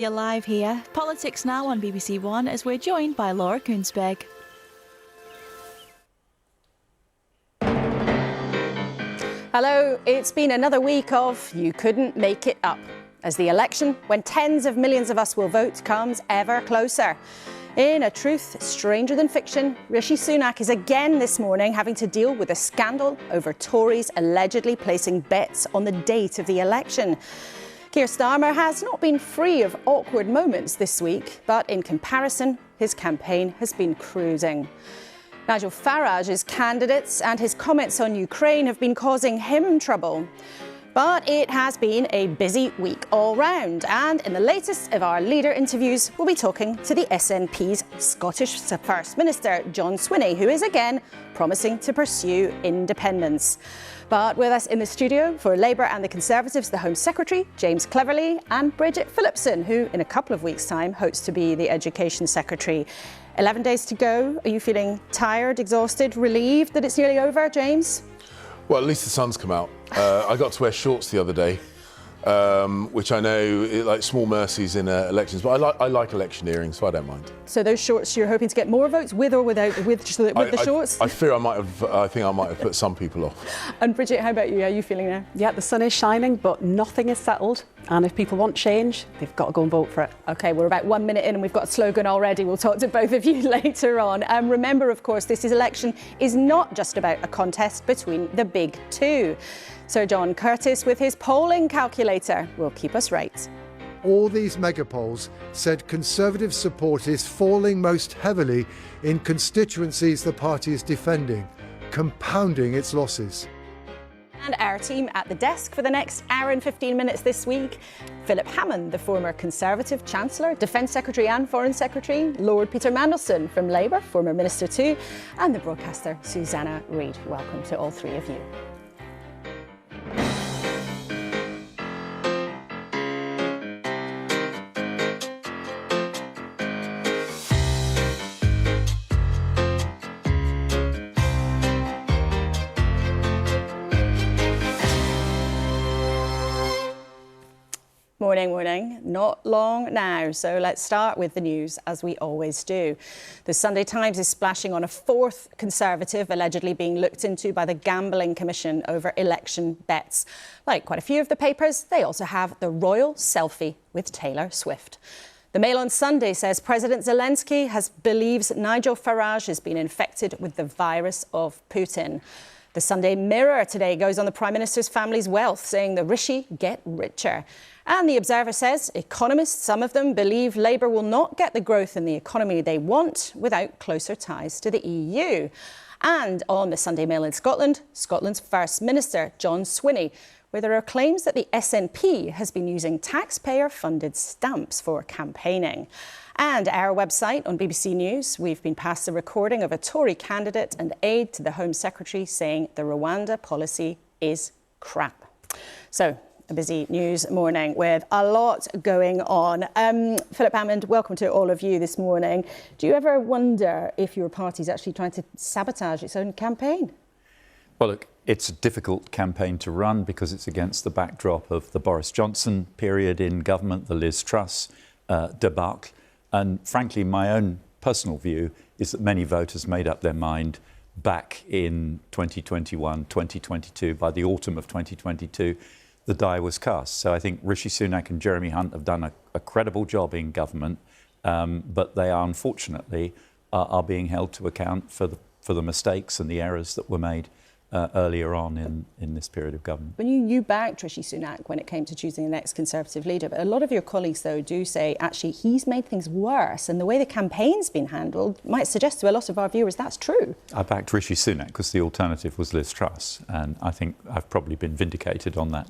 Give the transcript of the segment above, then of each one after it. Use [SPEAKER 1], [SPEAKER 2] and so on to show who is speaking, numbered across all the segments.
[SPEAKER 1] You're live here. Politics Now on BBC One as we're joined by Laura Kuenssberg.
[SPEAKER 2] Hello, it's been another week of You Couldn't Make It Up, as the election, when tens of millions of us will vote, comes ever closer. In a truth stranger than fiction, Rishi Sunak is again this morning having to deal with a scandal over Tories allegedly placing bets on the date of the election. Keir Starmer has not been free of awkward moments this week, but in comparison, his campaign has been cruising. Nigel Farage's candidates and his comments on Ukraine have been causing him trouble. But it has been a busy week all round, and in the latest of our leader interviews, we'll be talking to the SNP's Scottish First Minister, John Swinney, who is again promising to pursue independence. But with us in the studio for Labour and the Conservatives, the Home Secretary, James Cleverly, and Bridget Phillipson, who in a couple of weeks' time hopes to be the Education Secretary. 11 days to go. Are you feeling tired, exhausted, relieved that it's nearly over, James?
[SPEAKER 3] Well, at least the sun's come out. I got to wear shorts the other day, which I know like small mercies in elections, but I like electioneering, so I don't mind.
[SPEAKER 2] So those shorts, you're hoping to get more votes with or without with the shorts?
[SPEAKER 3] I fear I think I might have put some people off.
[SPEAKER 2] And Bridget, how about you? How are you feeling now?
[SPEAKER 4] Yeah, the sun is shining, but nothing is settled. And if people want change, they've got to go and vote for it.
[SPEAKER 2] OK, we're about 1 minute in and we've got a slogan already. We'll talk to both of you later on. Remember, of course, this election is not just about a contest between the big two. Sir John Curtis, with his polling calculator, will keep us right.
[SPEAKER 5] All these megapolls said Conservative support is falling most heavily in constituencies the party is defending, compounding its losses.
[SPEAKER 2] And our team at the desk for the next hour and 15 minutes this week: Philip Hammond, the former Conservative Chancellor, Defence Secretary and Foreign Secretary; Lord Peter Mandelson from Labour, former Minister too; and the broadcaster Susanna Reid. Welcome to all three of you. Morning. Not long now. So let's start with the news, as we always do. The Sunday Times is splashing on a fourth Conservative allegedly being looked into by the Gambling Commission over election bets. Like quite a few of the papers, they also have the royal selfie with Taylor Swift. The Mail on Sunday says President Zelensky believes Nigel Farage has been infected with the virus of Putin. The Sunday Mirror today goes on the Prime Minister's family's wealth, saying the Rishi get richer. And the Observer says economists, some of them, believe Labour will not get the growth in the economy they want without closer ties to the EU. And on the Sunday Mail in Scotland, Scotland's First Minister, John Swinney, where there are claims that the SNP has been using taxpayer-funded stamps for campaigning. And our website on BBC News, we've been passed a recording of a Tory candidate and aide to the Home Secretary saying the Rwanda policy is crap. So, a busy news morning with a lot going on. Philip Hammond, welcome to all of you this morning. Do you ever wonder if your party's actually trying to sabotage its own campaign?
[SPEAKER 6] Well, look, it's a difficult campaign to run because it's against the backdrop of the Boris Johnson period in government, the Liz Truss debacle. And frankly, my own personal view is that many voters made up their mind back in 2021, 2022, by the autumn of 2022, the die was cast. So I think Rishi Sunak and Jeremy Hunt have done a credible job in government, but they are unfortunately are being held to account for the mistakes and the errors that were made earlier on in this period of government.
[SPEAKER 2] When you backed Rishi Sunak when it came to choosing the next Conservative leader, but a lot of your colleagues, though, do say, actually, he's made things worse, and the way the campaign's been handled might suggest to a lot of our viewers that's true.
[SPEAKER 6] I backed Rishi Sunak because the alternative was Liz Truss, and I think I've probably been vindicated on that.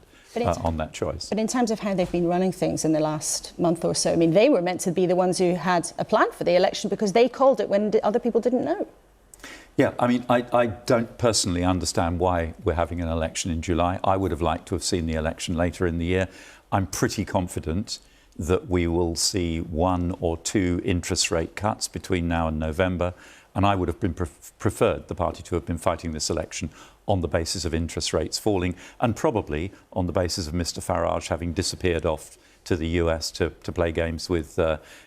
[SPEAKER 6] On that choice.
[SPEAKER 2] But in terms of how they've been running things in the last month or so, I mean, they were meant to be the ones who had a plan for the election because they called it when other people didn't know.
[SPEAKER 6] Yeah, I mean, I don't personally understand why we're having an election in July. I would have liked to have seen the election later in the year. I'm pretty confident that we will see 1 or 2 interest rate cuts between now and November. And I would have been preferred the party to have been fighting this election on the basis of interest rates falling and probably on the basis of Mr Farage having disappeared off to the US to play games with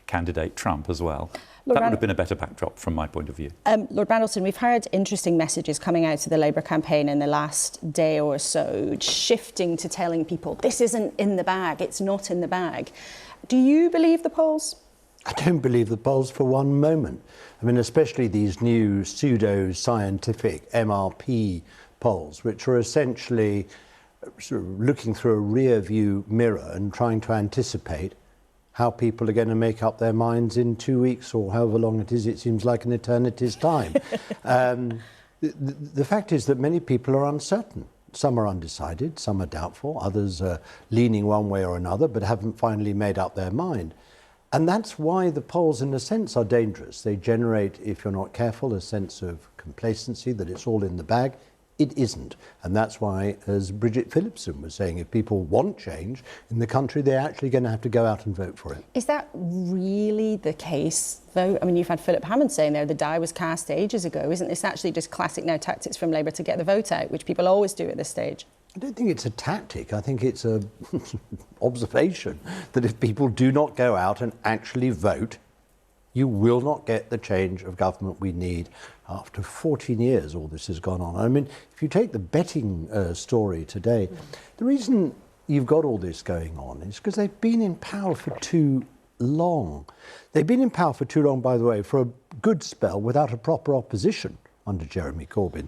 [SPEAKER 6] candidate Trump as well.
[SPEAKER 2] Lord
[SPEAKER 6] That would have been a better backdrop from my point of view.
[SPEAKER 2] Lord Brandleton, we've heard interesting messages coming out of the Labour campaign in the last day or so, shifting to telling people this isn't in the bag, it's not in the bag. Do you believe the polls?
[SPEAKER 7] I don't believe the polls for one moment. I mean, especially these new pseudo-scientific MRP polls, which are essentially sort of looking through a rear-view mirror and trying to anticipate how people are going to make up their minds in 2 weeks or however long it is. It seems like an eternity's time. The fact is that many people are uncertain. Some are undecided, some are doubtful, others are leaning one way or another but haven't finally made up their mind. And that's why the polls, in a sense, are dangerous. They generate, if you're not careful, a sense of complacency, that it's all in the bag. It isn't. And that's why, as Bridget Phillipson was saying, if people want change in the country, they're actually going to have to go out and vote for it.
[SPEAKER 2] Is that really the case, though? I mean, you've had Philip Hammond saying there the die was cast ages ago. Isn't this actually just classic now tactics from Labour to get the vote out, which people always do at this stage?
[SPEAKER 7] I don't think it's a tactic. I think it's a observation that if people do not go out and actually vote, you will not get the change of government we need. After 14 years, all this has gone on. I mean, if you take the betting story today, the reason you've got all this going on is because they've been in power for too long. They've been in power for too long, by the way, for a good spell without a proper opposition under Jeremy Corbyn.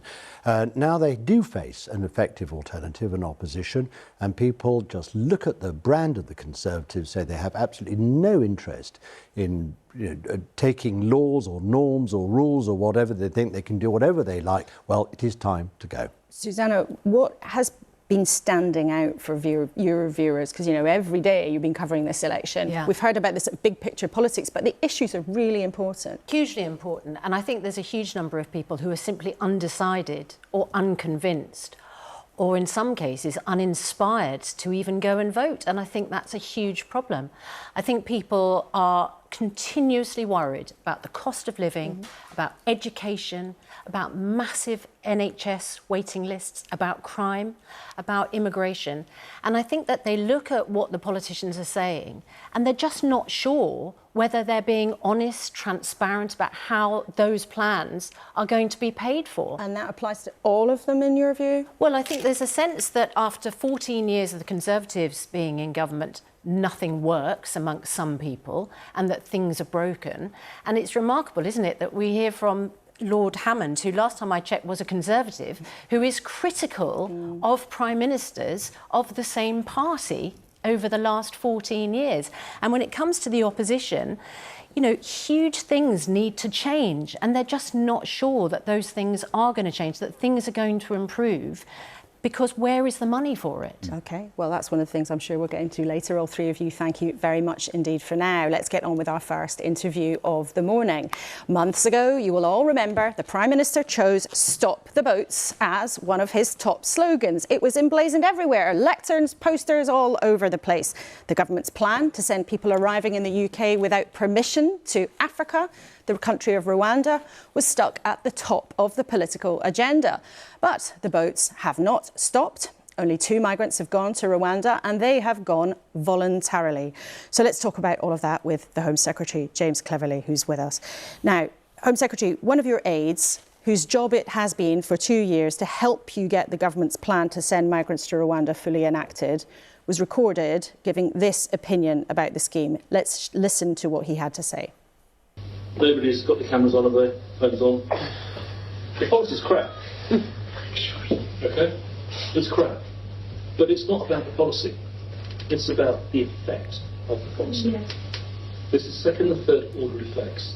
[SPEAKER 7] Now they do face an effective alternative and opposition, and people just look at the brand of the Conservatives, say they have absolutely no interest in taking laws or norms or rules or whatever. They think they can do whatever they like. Well, it is time to go.
[SPEAKER 2] Susanna, what has been standing out for your viewers? Because, you know, every day you've been covering this election.
[SPEAKER 8] Yeah.
[SPEAKER 2] We've heard about this big picture politics, but the issues are really important.
[SPEAKER 8] Hugely important. And I think there's a huge number of people who are simply undecided or unconvinced, or in some cases uninspired to even go and vote. And I think that's a huge problem. I think people are continuously worried about the cost of living, about education, about massive NHS waiting lists, about crime, about immigration. And I think that they look at what the politicians are saying and they're just not sure whether they're being honest, transparent about how those plans are going to be paid for.
[SPEAKER 2] And that applies to all of them, in your view?
[SPEAKER 8] Well, I think there's a sense that after 14 years of the Conservatives being in government, nothing works amongst some people and that things are broken. And it's remarkable, isn't it, that we hear from Lord Hammond, who last time I checked was a Conservative, who is critical of Prime Ministers of the same party over the last 14 years. And when it comes to the opposition, you know, huge things need to change and they're just not sure that those things are going to change, that things are going to improve. Because where is the money for it?
[SPEAKER 2] OK, well, that's one of the things I'm sure we'll get into later. All three of you, thank you very much indeed for now. Let's get on with our first interview of the morning. Months ago, you will all remember, the Prime Minister chose "Stop the Boats" as one of his top slogans. It was emblazoned everywhere, lecterns, posters all over the place. The government's plan to send people arriving in the UK without permission to Africa, the country of Rwanda, was stuck at the top of the political agenda. But the boats have not stopped. Only 2 migrants have gone to Rwanda and they have gone voluntarily. So let's talk about all of that with the Home Secretary, James Cleverly, who's with us. Now, Home Secretary, one of your aides, whose job it has been for 2 years to help you get the government's plan to send migrants to Rwanda fully enacted, was recorded giving this opinion about the scheme. Let's listen to what he had to say.
[SPEAKER 9] Nobody's got the cameras on, have they? Phones on. The policy's crap. Okay? It's crap. But it's not about the policy. It's about the effect of the policy. Yes. This is second and third order effects.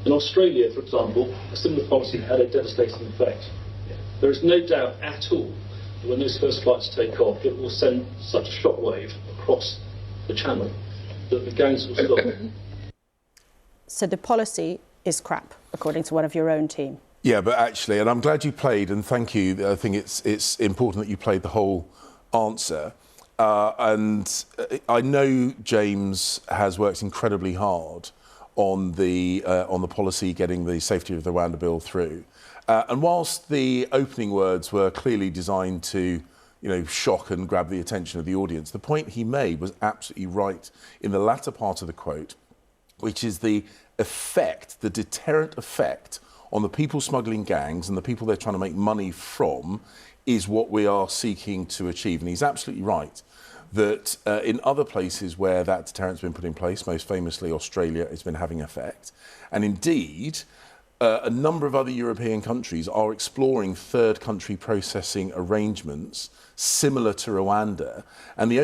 [SPEAKER 9] In Australia, for example, a similar policy had a devastating effect. There is no doubt at all that when those first flights take off, it will send such a shockwave across the channel that the gangs will stop.
[SPEAKER 2] So the policy is crap, according to one of your own team.
[SPEAKER 3] Yeah, but actually, and I'm glad you played, and thank you. I think it's important that you played the whole answer. And I know James has worked incredibly hard on the policy, getting the Safety of the Rwanda bill through. And whilst the opening words were clearly designed to shock and grab the attention of the audience. The point he made was absolutely right in the latter part of the quote, which is the effect, the deterrent effect on the people smuggling gangs and the people they're trying to make money from is what we are seeking to achieve. And he's absolutely right that in other places where that deterrent's been put in place, most famously Australia, it's been having effect. And indeed, a number of other European countries are exploring third country processing arrangements similar to Rwanda. And the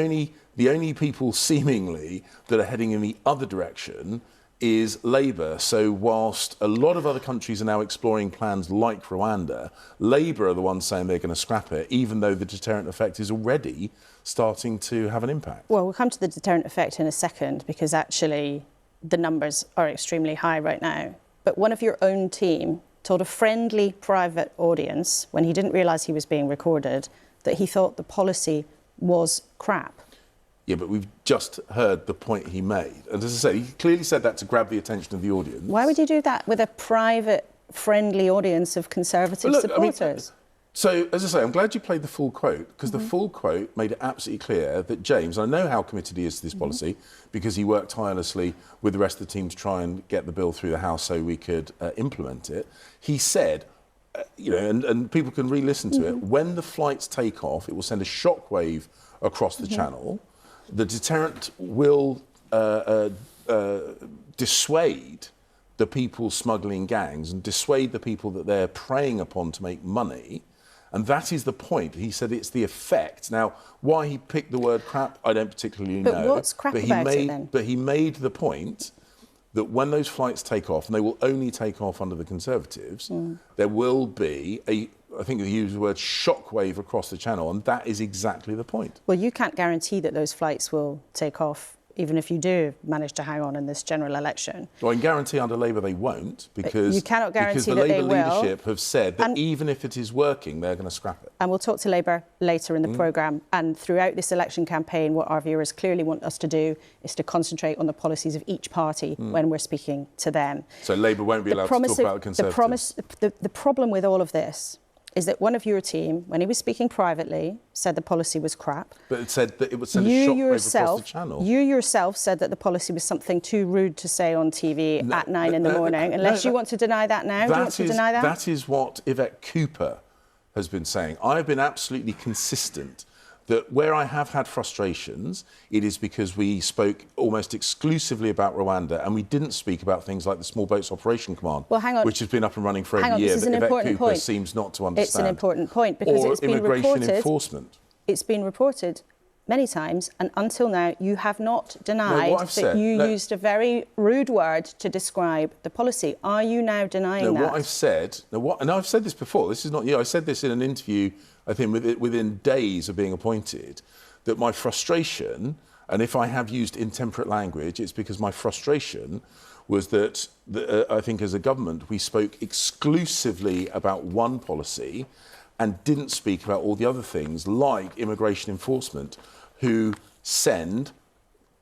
[SPEAKER 3] only people seemingly that are heading in the other direction is Labour. So whilst a lot of other countries are now exploring plans like Rwanda, Labour are the ones saying they're going to scrap it, even though the deterrent effect is already starting to have an impact.
[SPEAKER 2] Well, we'll come to the deterrent effect in a second, because actually the numbers are extremely high right now. But one of your own team told a friendly private audience, when he didn't realise he was being recorded, that he thought the policy was crap.
[SPEAKER 3] Yeah, but we've just heard the point he made. And as I say, he clearly said that to grab the attention of the audience.
[SPEAKER 2] Why would you do that with a private, friendly audience of Conservative supporters?
[SPEAKER 3] So, as I say, I'm glad you played the full quote, because the full quote made it absolutely clear that James, and I know how committed he is to this policy, because he worked tirelessly with the rest of the team to try and get the bill through the House so we could implement it. He said, and people can re-listen to it, when the flights take off, it will send a shockwave across the channel. The deterrent will dissuade the people smuggling gangs and dissuade the people that they're preying upon to make money. And that is the point. He said it's the effect. Now, why he picked the word crap, I don't particularly know.
[SPEAKER 2] But what's crap about it then?
[SPEAKER 3] But he made the point that when those flights take off, and they will only take off under the Conservatives, there will be I think he used the word shockwave across the channel, and that is exactly the point.
[SPEAKER 2] Well, you can't guarantee that those flights will take off, even if you do manage to hang on in this general election.
[SPEAKER 3] Well, I can guarantee under Labour they won't, because
[SPEAKER 2] you cannot guarantee
[SPEAKER 3] the
[SPEAKER 2] that
[SPEAKER 3] Labour
[SPEAKER 2] they will.
[SPEAKER 3] leadership have said that even if it is working, they're going to scrap it.
[SPEAKER 2] And we'll talk to Labour later in the programme. And throughout this election campaign, what our viewers clearly want us to do is to concentrate on the policies of each party when we're speaking to them.
[SPEAKER 3] So Labour won't be allowed to talk about the Conservatives.
[SPEAKER 2] The problem with all of this is that one of your team, when he was speaking privately, said the policy was crap.
[SPEAKER 3] But it said that it would send a shockwave across the channel.
[SPEAKER 2] You yourself said that the policy was something too rude to say on TV at 9 in the morning. Unless you want to deny that now. Do you want to deny that?
[SPEAKER 3] That is what Yvette Cooper has been saying. I've been absolutely consistent that where I have had frustrations, it is because we spoke almost exclusively about Rwanda and we didn't speak about things like the Small Boats Operation Command, which has been up and running for over a year, but Yvette Cooper seems not to understand.
[SPEAKER 2] It's an important point, because
[SPEAKER 3] or
[SPEAKER 2] it's been
[SPEAKER 3] immigration
[SPEAKER 2] reported,
[SPEAKER 3] enforcement.
[SPEAKER 2] It's been reported many times, and until now you have not denied that you used a very rude word to describe the policy. Are you now denying that?
[SPEAKER 3] No, what I've said, and I've said this before, this is not you, I said this in an interview, I think within days of being appointed, that my frustration, and if I have used intemperate language, it's because my frustration was that I think as a government we spoke exclusively about one policy and didn't speak about all the other things like immigration enforcement, who send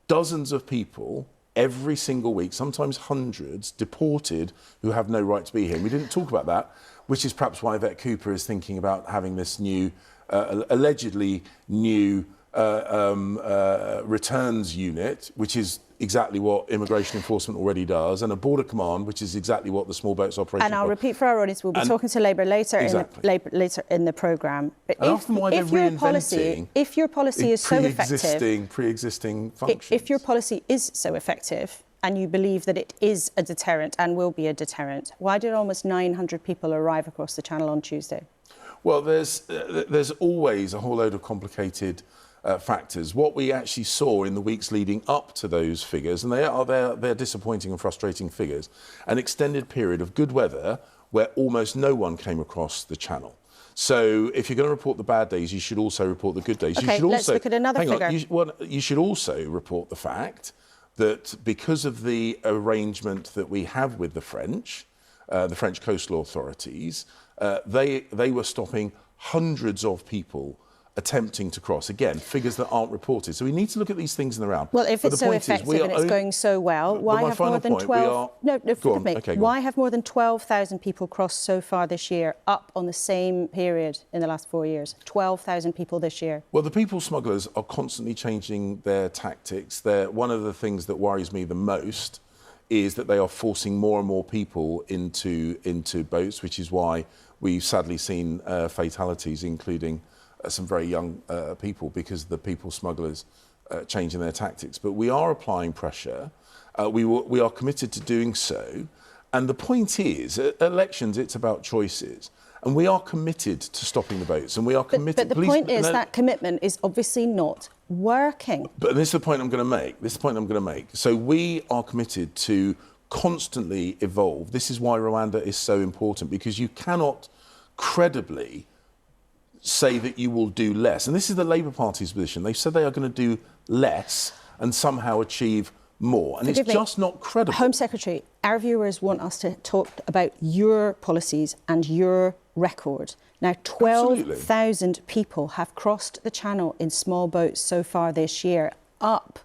[SPEAKER 3] dozens of people every single week, sometimes hundreds, deported who have no right to be here. And we didn't talk about that, which is perhaps why Yvette Cooper is thinking about having this new, allegedly new returns unit, which is exactly what immigration enforcement already does, and a border command, which is exactly what the Small Boats Operation.
[SPEAKER 2] And I'll repeat for our audience, we'll be talking to Labour later in the programme. But if your policy is so effective,
[SPEAKER 3] pre-existing functions,
[SPEAKER 2] if your policy is so effective, and you believe that it is a deterrent and will be a deterrent, why did almost 900 people arrive across the Channel on Tuesday?
[SPEAKER 3] Well, there's always a whole load of complicated factors. What we actually saw in the weeks leading up to those figures, and they're disappointing and frustrating figures, an extended period of good weather where almost no one came across the Channel. So if you're going to report the bad days, you should also report the good days.
[SPEAKER 2] Okay,
[SPEAKER 3] you should
[SPEAKER 2] let's look at another figure.
[SPEAKER 3] You should also report the fact that because of the arrangement that we have with the French coastal authorities, they were stopping hundreds of people attempting to cross. Again, figures that aren't reported. So we need to look at these things in the round.
[SPEAKER 2] Well, if
[SPEAKER 3] but
[SPEAKER 2] it's
[SPEAKER 3] the
[SPEAKER 2] so
[SPEAKER 3] point is,
[SPEAKER 2] effective and it's going so well, why have more than 12? Why have more than 12,000 people crossed so far this year, up on the same period in the last 4 years? 12,000 people this year.
[SPEAKER 3] Well, the people smugglers are constantly changing their tactics. One of the things that worries me the most is that they are forcing more and more people into boats, which is why we've sadly seen fatalities, including some very young people, because the people smugglers changing their tactics. But we are applying pressure. We are committed to doing so. And the point is, at elections, it's about choices. And we are committed to stopping the boats, and we are committed.
[SPEAKER 2] But the point is that commitment is obviously not working.
[SPEAKER 3] But this is the point I'm going to make. So we are committed to constantly evolve. This is why Rwanda is so important, because you cannot credibly say that you will do less. And this is the Labour Party's position. They've said they are going to do less and somehow achieve more. And it's just not credible.
[SPEAKER 2] Home Secretary, our viewers want us to talk about your policies and your record. Now, 12,000 people have crossed the Channel in small boats so far this year, up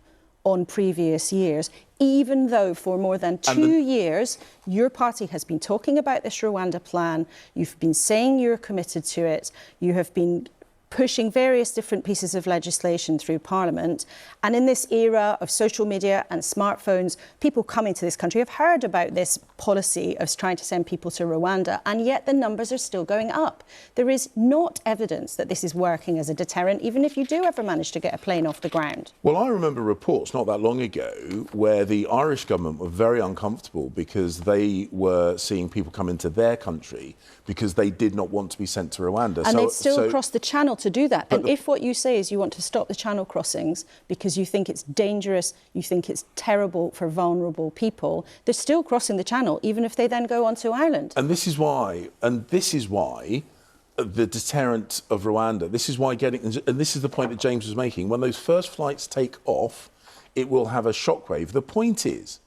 [SPEAKER 2] on previous years, even though for more than 2 years, your party has been talking about this Rwanda plan. You've been saying you're committed to it. You have been pushing various different pieces of legislation through Parliament. And in this era of social media and smartphones, people coming to this country have heard about this policy of trying to send people to Rwanda, and yet the numbers are still going up. There is not evidence that this is working as a deterrent, even if you do ever manage to get a plane off the ground.
[SPEAKER 3] Well, I remember reports not that long ago where the Irish government were very uncomfortable because they were seeing people come into their country because they did not want to be sent to Rwanda.
[SPEAKER 2] And they'd still cross the Channel to do that. And if what you say is you want to stop the Channel crossings because you think it's dangerous, you think it's terrible for vulnerable people, they're still crossing the Channel, even if they then go on to Ireland.
[SPEAKER 3] And this is why the deterrent of Rwanda, this is the point that James was making, when those first flights take off, it will have a shockwave. The point is,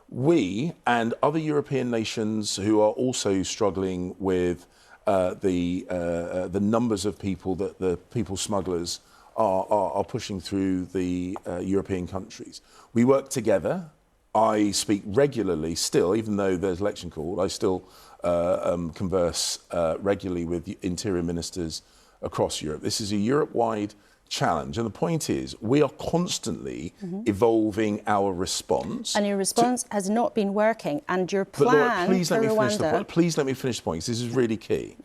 [SPEAKER 3] we and other European nations who are also struggling with the numbers of people that the people smugglers are pushing through the European countries. We work together. I speak regularly still, even though there's election called, I still converse regularly with interior ministers across Europe. This is a Europe-wide challenge, and the point is we are constantly evolving our response.
[SPEAKER 2] And your response has not been working, and your plan
[SPEAKER 3] Laura, please
[SPEAKER 2] for Rwanda...
[SPEAKER 3] Please let me finish the point, because this is really key.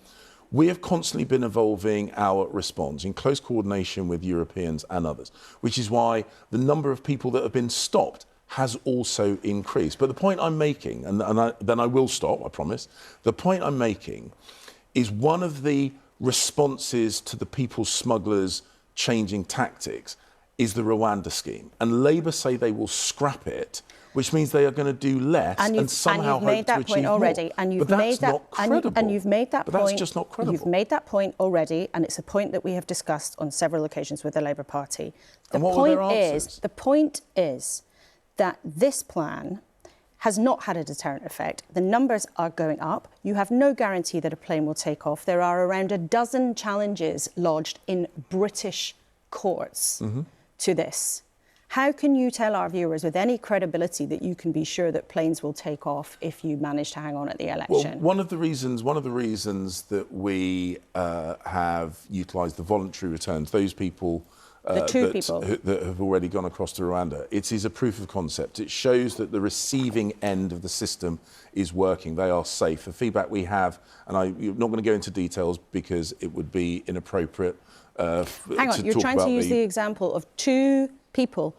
[SPEAKER 3] We have constantly been evolving our response in close coordination with Europeans and others, which is why the number of people that have been stopped has also increased. But the point I'm making, and then I will stop, I promise, the point I'm making is one of the responses to the people smugglers changing tactics is the Rwanda scheme. And Labour say they will scrap it, which means they are going to do less and somehow hope to achieve more. But that's not credible.
[SPEAKER 2] And you've made that point.
[SPEAKER 3] But that's just not credible.
[SPEAKER 2] You've made that point already, and it's a point that we have discussed on several occasions with the Labour Party. The point is that this plan has not had a deterrent effect. The numbers are going up. You have no guarantee that a plane will take off. There are around a dozen challenges lodged in British courts to this. How can you tell our viewers with any credibility that you can be sure that planes will take off if you manage to hang on at the election?
[SPEAKER 3] Well, one of the reasons that we have utilised the voluntary returns, those people that have already gone across to Rwanda, it is a proof of concept. It shows that the receiving end of the system is working. They are safe. The feedback we have, and I'm not going to go into details because it would be inappropriate.
[SPEAKER 2] Hang on, you're trying to use the example of two people,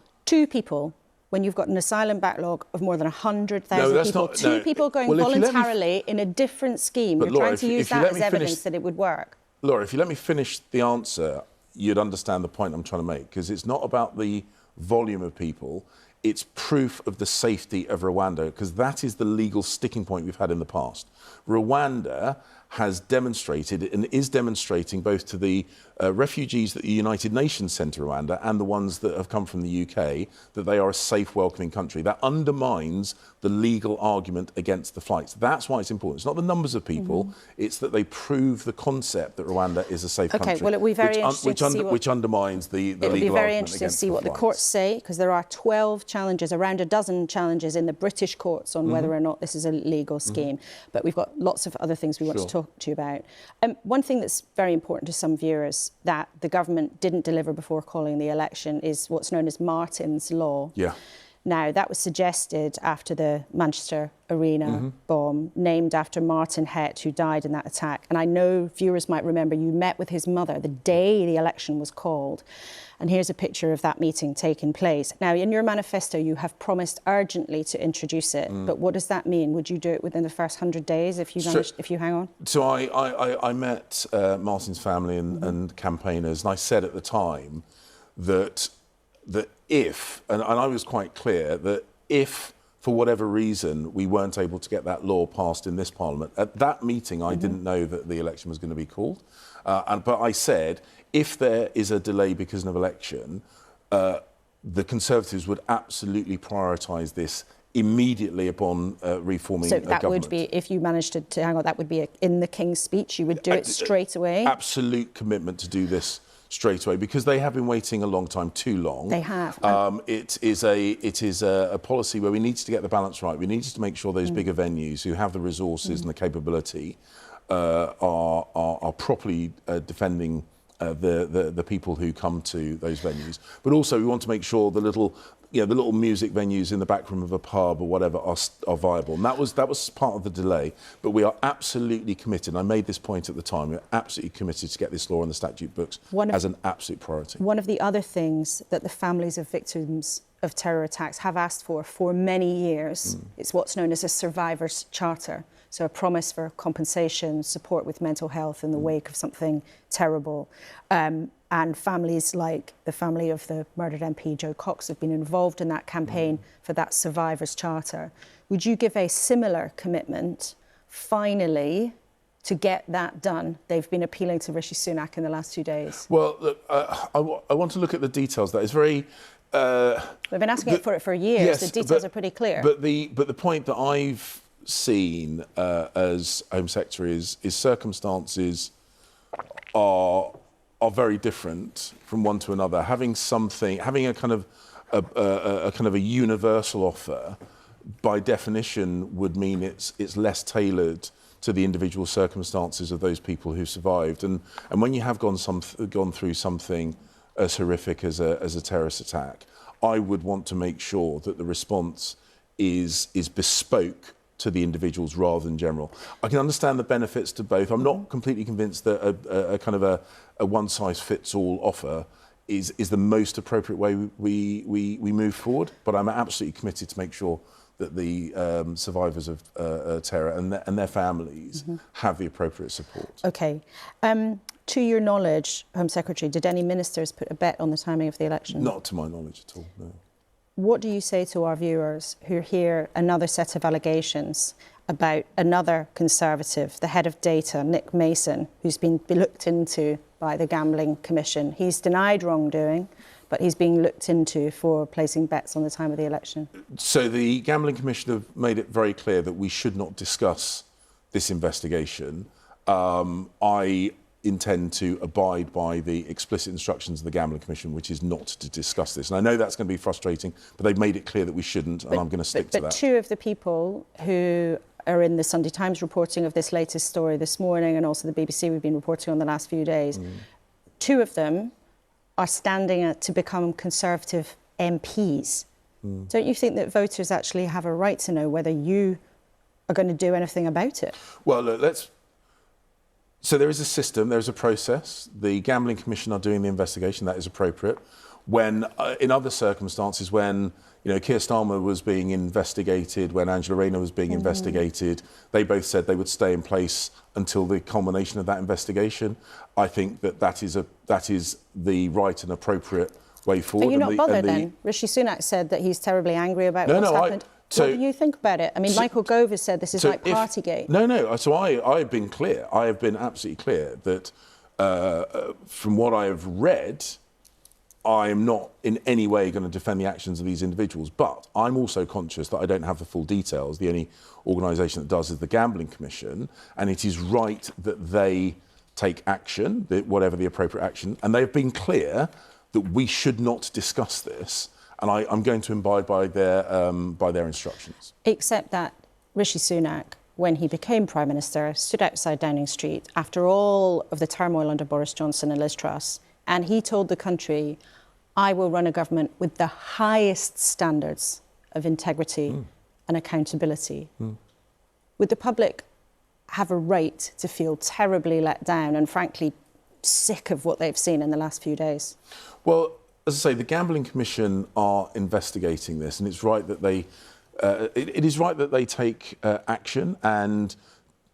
[SPEAKER 2] when you've got an asylum backlog of more than 100,000 people, two people going voluntarily in a different scheme. You're trying to use that as evidence that it would work.
[SPEAKER 3] Laura, if you let me finish the answer, you'd understand the point I'm trying to make, because it's not about the volume of people, it's proof of the safety of Rwanda, because that is the legal sticking point we've had in the past. Rwanda has demonstrated and is demonstrating both to the refugees that the United Nations sent to Rwanda and the ones that have come from the UK that they are a safe, welcoming country. That undermines the legal argument against the flights. That's why it's important. It's not the numbers of people, it's that they prove the concept that Rwanda is a safe country.
[SPEAKER 2] Okay, well, it'll be very interesting to see
[SPEAKER 3] which undermines the legal argument.
[SPEAKER 2] It'll be very interesting to see what the courts say, because there are 12 challenges, around a dozen challenges in the British courts on whether or not this is a legal scheme. But we've got lots of other things we want to talk to you about. One thing that's very important to some viewers that the government didn't deliver before calling the election is what's known as Martin's Law.
[SPEAKER 3] Yeah.
[SPEAKER 2] Now, that was suggested after the Manchester Arena bomb, named after Martin Hett, who died in that attack. And I know viewers might remember you met with his mother the day the election was called. And here's a picture of that meeting taking place. Now, in your manifesto, you have promised urgently to introduce it. But what does that mean? Would you do it within the first 100 days if you hang on?
[SPEAKER 3] So I met Martin's family and campaigners, and I said at the time that if, and I was quite clear, that if, for whatever reason, we weren't able to get that law passed in this Parliament, at that meeting I didn't know that the election was going to be called. But I said, if there is a delay because of an election, the Conservatives would absolutely prioritise this immediately upon reforming a government.
[SPEAKER 2] So that would be, if you managed to hang on, that would be in the King's speech, you would do it straight away?
[SPEAKER 3] Absolute commitment to do this straight away, because they have been waiting a long time, too long.
[SPEAKER 2] They have.
[SPEAKER 3] It is a policy where we need to get the balance right. We need to make sure those bigger venues who have the resources and the capability are properly defending the people who come to those venues. But also we want to make sure the little music venues in the back room of a pub or whatever are viable. And that was part of the delay. But we are absolutely committed, and I made this point at the time, we're absolutely committed to get this law on the statute books as an absolute priority. One
[SPEAKER 2] of the other things that the families of victims of terror attacks have asked for many years, it's what's known as a survivor's charter. So a promise for compensation, support with mental health in the wake of something terrible. And families like the family of the murdered MP Joe Cox have been involved in that campaign for that survivor's charter. Would you give a similar commitment, finally, to get that done? They've been appealing to Rishi Sunak in the last 2 days.
[SPEAKER 3] Well, look, I want to look at the details. That is very...
[SPEAKER 2] We've been asking for it for years. Yes, the details are pretty clear.
[SPEAKER 3] But the point that I've seen as Home Secretary is circumstances are very different from one to another. Having a kind of a universal offer, by definition, would mean it's less tailored to the individual circumstances of those people who survived. And when you have gone through something as horrific as a terrorist attack, I would want to make sure that the response is bespoke to the individuals rather than general. I can understand the benefits to both. I'm not completely convinced that a kind of a one-size-fits-all offer is the most appropriate way we move forward, but I'm absolutely committed to make sure that the survivors of terror and their families have the appropriate support.
[SPEAKER 2] OK. To your knowledge, Home Secretary, did any ministers put a bet on the timing of the election?
[SPEAKER 3] Not to my knowledge at all, no.
[SPEAKER 2] What do you say to our viewers who hear another set of allegations about another Conservative, the head of data, Nick Mason, who's been looked into by the Gambling Commission? He's denied wrongdoing, but he's being looked into for placing bets on the time of the election. So
[SPEAKER 3] the Gambling Commission have made it very clear that we should not discuss this investigation. I intend to abide by the explicit instructions of the Gambling Commission, which is not to discuss this. And I know that's going to be frustrating, but they've made it clear that we shouldn't, and I'm going to stick to that. But two of the people who are in the Sunday Times reporting of this latest story this morning, and also the BBC we've been reporting on the last few days, two of them are standing to become Conservative MPs. Don't you think that voters actually have a right to know whether you are going to do anything about it? Well, look, So there is a system, there is a process. The Gambling Commission are doing the investigation, that is appropriate. When, in other circumstances, when Keir Starmer was being investigated, when Angela Rayner was being investigated, they both said they would stay in place until the culmination of that investigation. I think that is the right and appropriate way forward. Are you not bothered then? Rishi Sunak said that he's terribly angry about what's happened.
[SPEAKER 2] What do you think about it? I mean, Michael Gove has said this is like Partygate.
[SPEAKER 3] No. So I have been clear. I have been absolutely clear that from what I have read, I am not in any way going to defend the actions of these individuals. But I'm also conscious that I don't have the full details. The only organisation that does is the Gambling Commission, and it is right that they take action, whatever the appropriate action. And they've been clear that we should not discuss this. And I'm going to abide by their instructions. Except
[SPEAKER 2] that Rishi Sunak, when he became Prime Minister, stood outside Downing Street after all of the turmoil under Boris Johnson and Liz Truss, and he told the country, I will run a government with the highest standards of integrity and accountability. Would the public have a right to feel terribly let down and frankly sick of what they've seen in the last few days? Well, as I say, the Gambling Commission are investigating this, and it's right that they it is right that they take action, and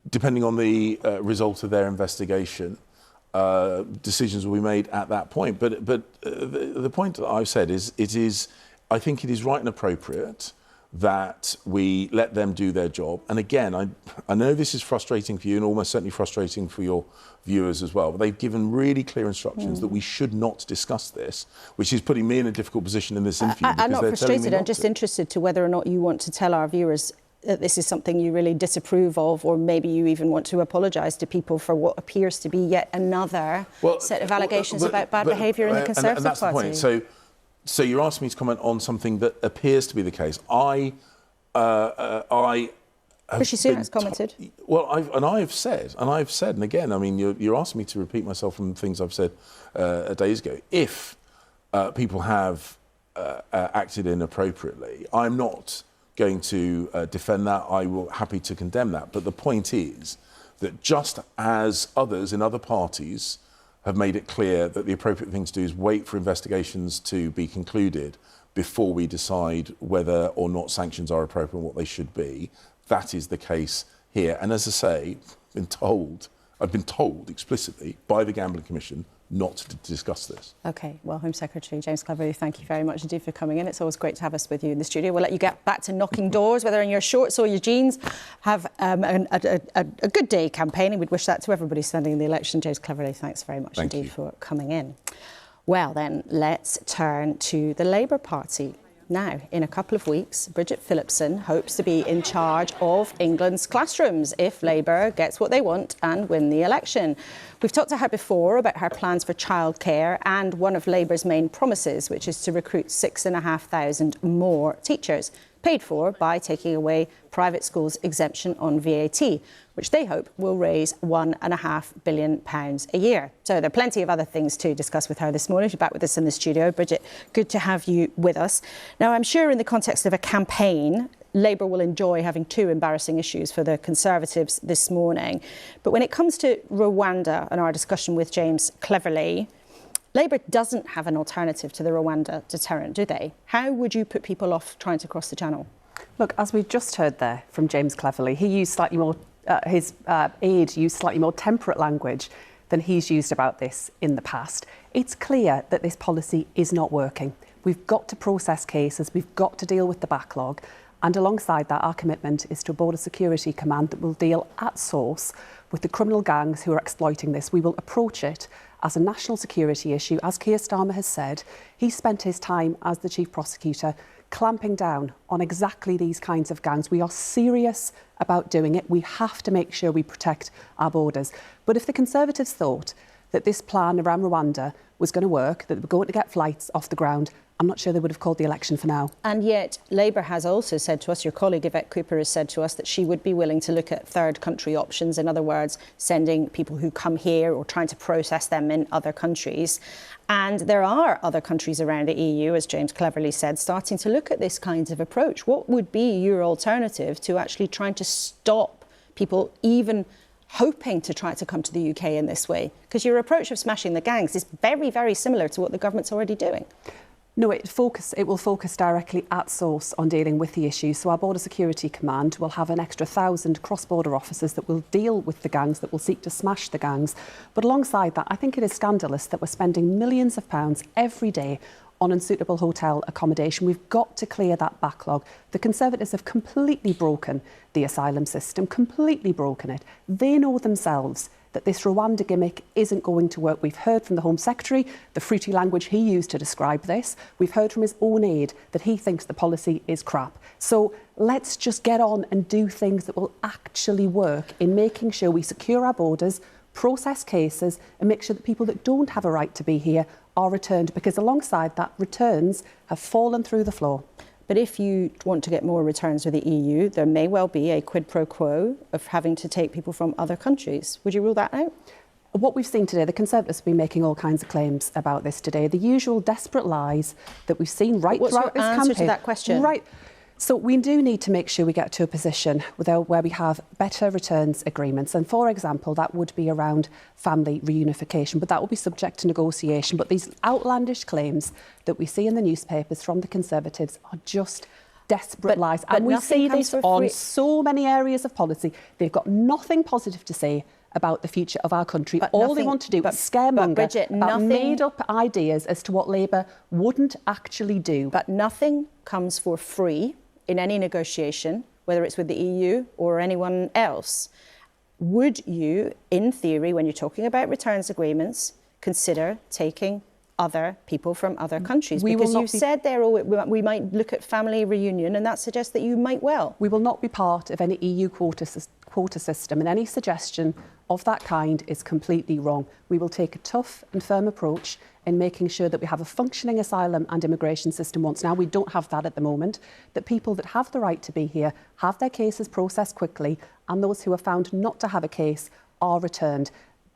[SPEAKER 2] depending on the result of their investigation, decisions will be made at that point. But the point that I've said is I think it is right and appropriate that we let them do their job. And again, I know this is frustrating for you and almost certainly frustrating for your viewers as well, but they've given really clear instructions that we should not discuss this, which is putting me in a difficult position in this interview. I'm not frustrated, I'm just interested to whether or not you want to tell our viewers that this is something you really disapprove of, or maybe you even want to apologise to people for what appears to be yet another set of allegations about bad behaviour in the Conservative Party. And that's the point. So you're asking me to comment on something that appears to be the case. Rishi Sunak's commented. I've said, and again, I mean, you're asking me to repeat myself from things I've said days ago. If people have acted inappropriately, I'm not going to defend that. I will happy to condemn that. But the point is that just as others in other parties have made it clear that the appropriate thing to do is wait for investigations to be concluded before we decide whether or not sanctions are appropriate and what they should be. That is the case here. And as I say, I've been told explicitly by the Gambling Commission not to discuss this. OK, well, Home Secretary James Cleverly, thank you very much indeed for coming in. It's always great to have us with you in the studio. We'll let you get back to knocking doors, whether in your shorts or your jeans. Have a good day campaigning. We'd wish that to everybody standing in the election. James Cleverly, thanks very much indeed for coming in. Well, then, let's turn to the Labour Party. Now, in a couple of weeks, Bridget Phillipson hopes to be in charge of England's classrooms if Labour gets what they want and win the election. We've talked to her before about her plans for childcare and one of Labour's main promises, which is to recruit 6,500 more teachers, paid for by taking away private schools' exemption on VAT, which they hope will raise £1.5 billion a year. So there are plenty of other things to discuss with her this morning. She's back with us in the studio. Bridget, good to have you with us. Now, I'm sure in the context of a campaign, Labour will enjoy having two embarrassing issues for the Conservatives this morning. But when it comes to Rwanda and our discussion with James Cleverly, Labour doesn't have an alternative to the Rwanda deterrent, do they? How would you put people off trying to cross the channel?
[SPEAKER 4] Look, as we just heard there from James Cleverly, he used slightly more, his aide used slightly more temperate language than he's used about this in the past. It's clear that this policy is not working. We've got to process cases, we've got to deal with the backlog, and alongside that, our commitment is to a border security command that will deal at source with the criminal gangs who are exploiting this. We will approach it as a national security issue. As Keir Starmer has said, he spent his time as the chief prosecutor clamping down on exactly these kinds of gangs. We are serious about doing it. We have to make sure we protect our borders. But if the Conservatives thought that this plan around Rwanda was going to work, that they were going to get flights off the ground, I'm not sure they would have called the election for now. And yet Labour has also said to us, your colleague Yvette Cooper has said to us that she would be willing to look at third country options. In other words, sending people who come here or trying to process them in other countries. And there are other countries around the EU, as James Cleverly said, starting to look at this kind of approach. What would be your alternative to actually trying to stop people even hoping to try to come to the UK in this way? Because your approach of smashing the gangs is very, very similar to what the government's already doing. No, it will focus directly at source on dealing with the issue. So our Border Security Command will have an extra 1,000 cross-border officers that will deal with the gangs, that will seek to smash the gangs. But alongside that, I think it is scandalous that we're spending millions of pounds every day on unsuitable hotel accommodation. We've got to clear that backlog. The Conservatives have completely broken the asylum system, completely broken it. They know themselves that this Rwanda gimmick isn't going to work. We've heard from the Home Secretary, the fruity language he used to describe this. We've heard from his own aide that he thinks the policy is crap. So let's just get on and do things that will actually work in making sure we secure our borders, process cases and make sure that people that don't have a right to be here are returned, because alongside that, returns have fallen through the floor.
[SPEAKER 2] But if you want to get more returns with the EU, there may well be a quid pro quo of having to take people from other countries. Would you rule that out?
[SPEAKER 4] What we've seen today, the Conservatives have been making all kinds of claims about this today. The usual desperate lies that we've seen right throughout this campaign.
[SPEAKER 2] What's your answer to that question?
[SPEAKER 4] Right. So we do need to make sure we get to a position where we have better returns agreements. And for example, that would be around family reunification, but that will be subject to negotiation. But these outlandish claims that we see in the newspapers from the Conservatives are just desperate lies. And we see this on so many areas of policy. They've got nothing positive to say about the future of our country. All they want to do is scaremonger about made-up ideas as to what Labour wouldn't actually do.
[SPEAKER 2] But nothing comes for free in any negotiation, whether it's with the EU or anyone else. Would you, in theory, when you're talking about returns agreements, consider taking other people from other countries? Because you said there we might look at family reunion, and that suggests that you might well.
[SPEAKER 4] We will not be part of any EU quota system, and any suggestion of that kind is completely wrong. We will take a tough and firm approach in making sure that we have a functioning asylum and immigration system once. Now, we don't have that at the moment, that people that have the right to be here have their cases processed quickly, and those who are found not to have a case are returned.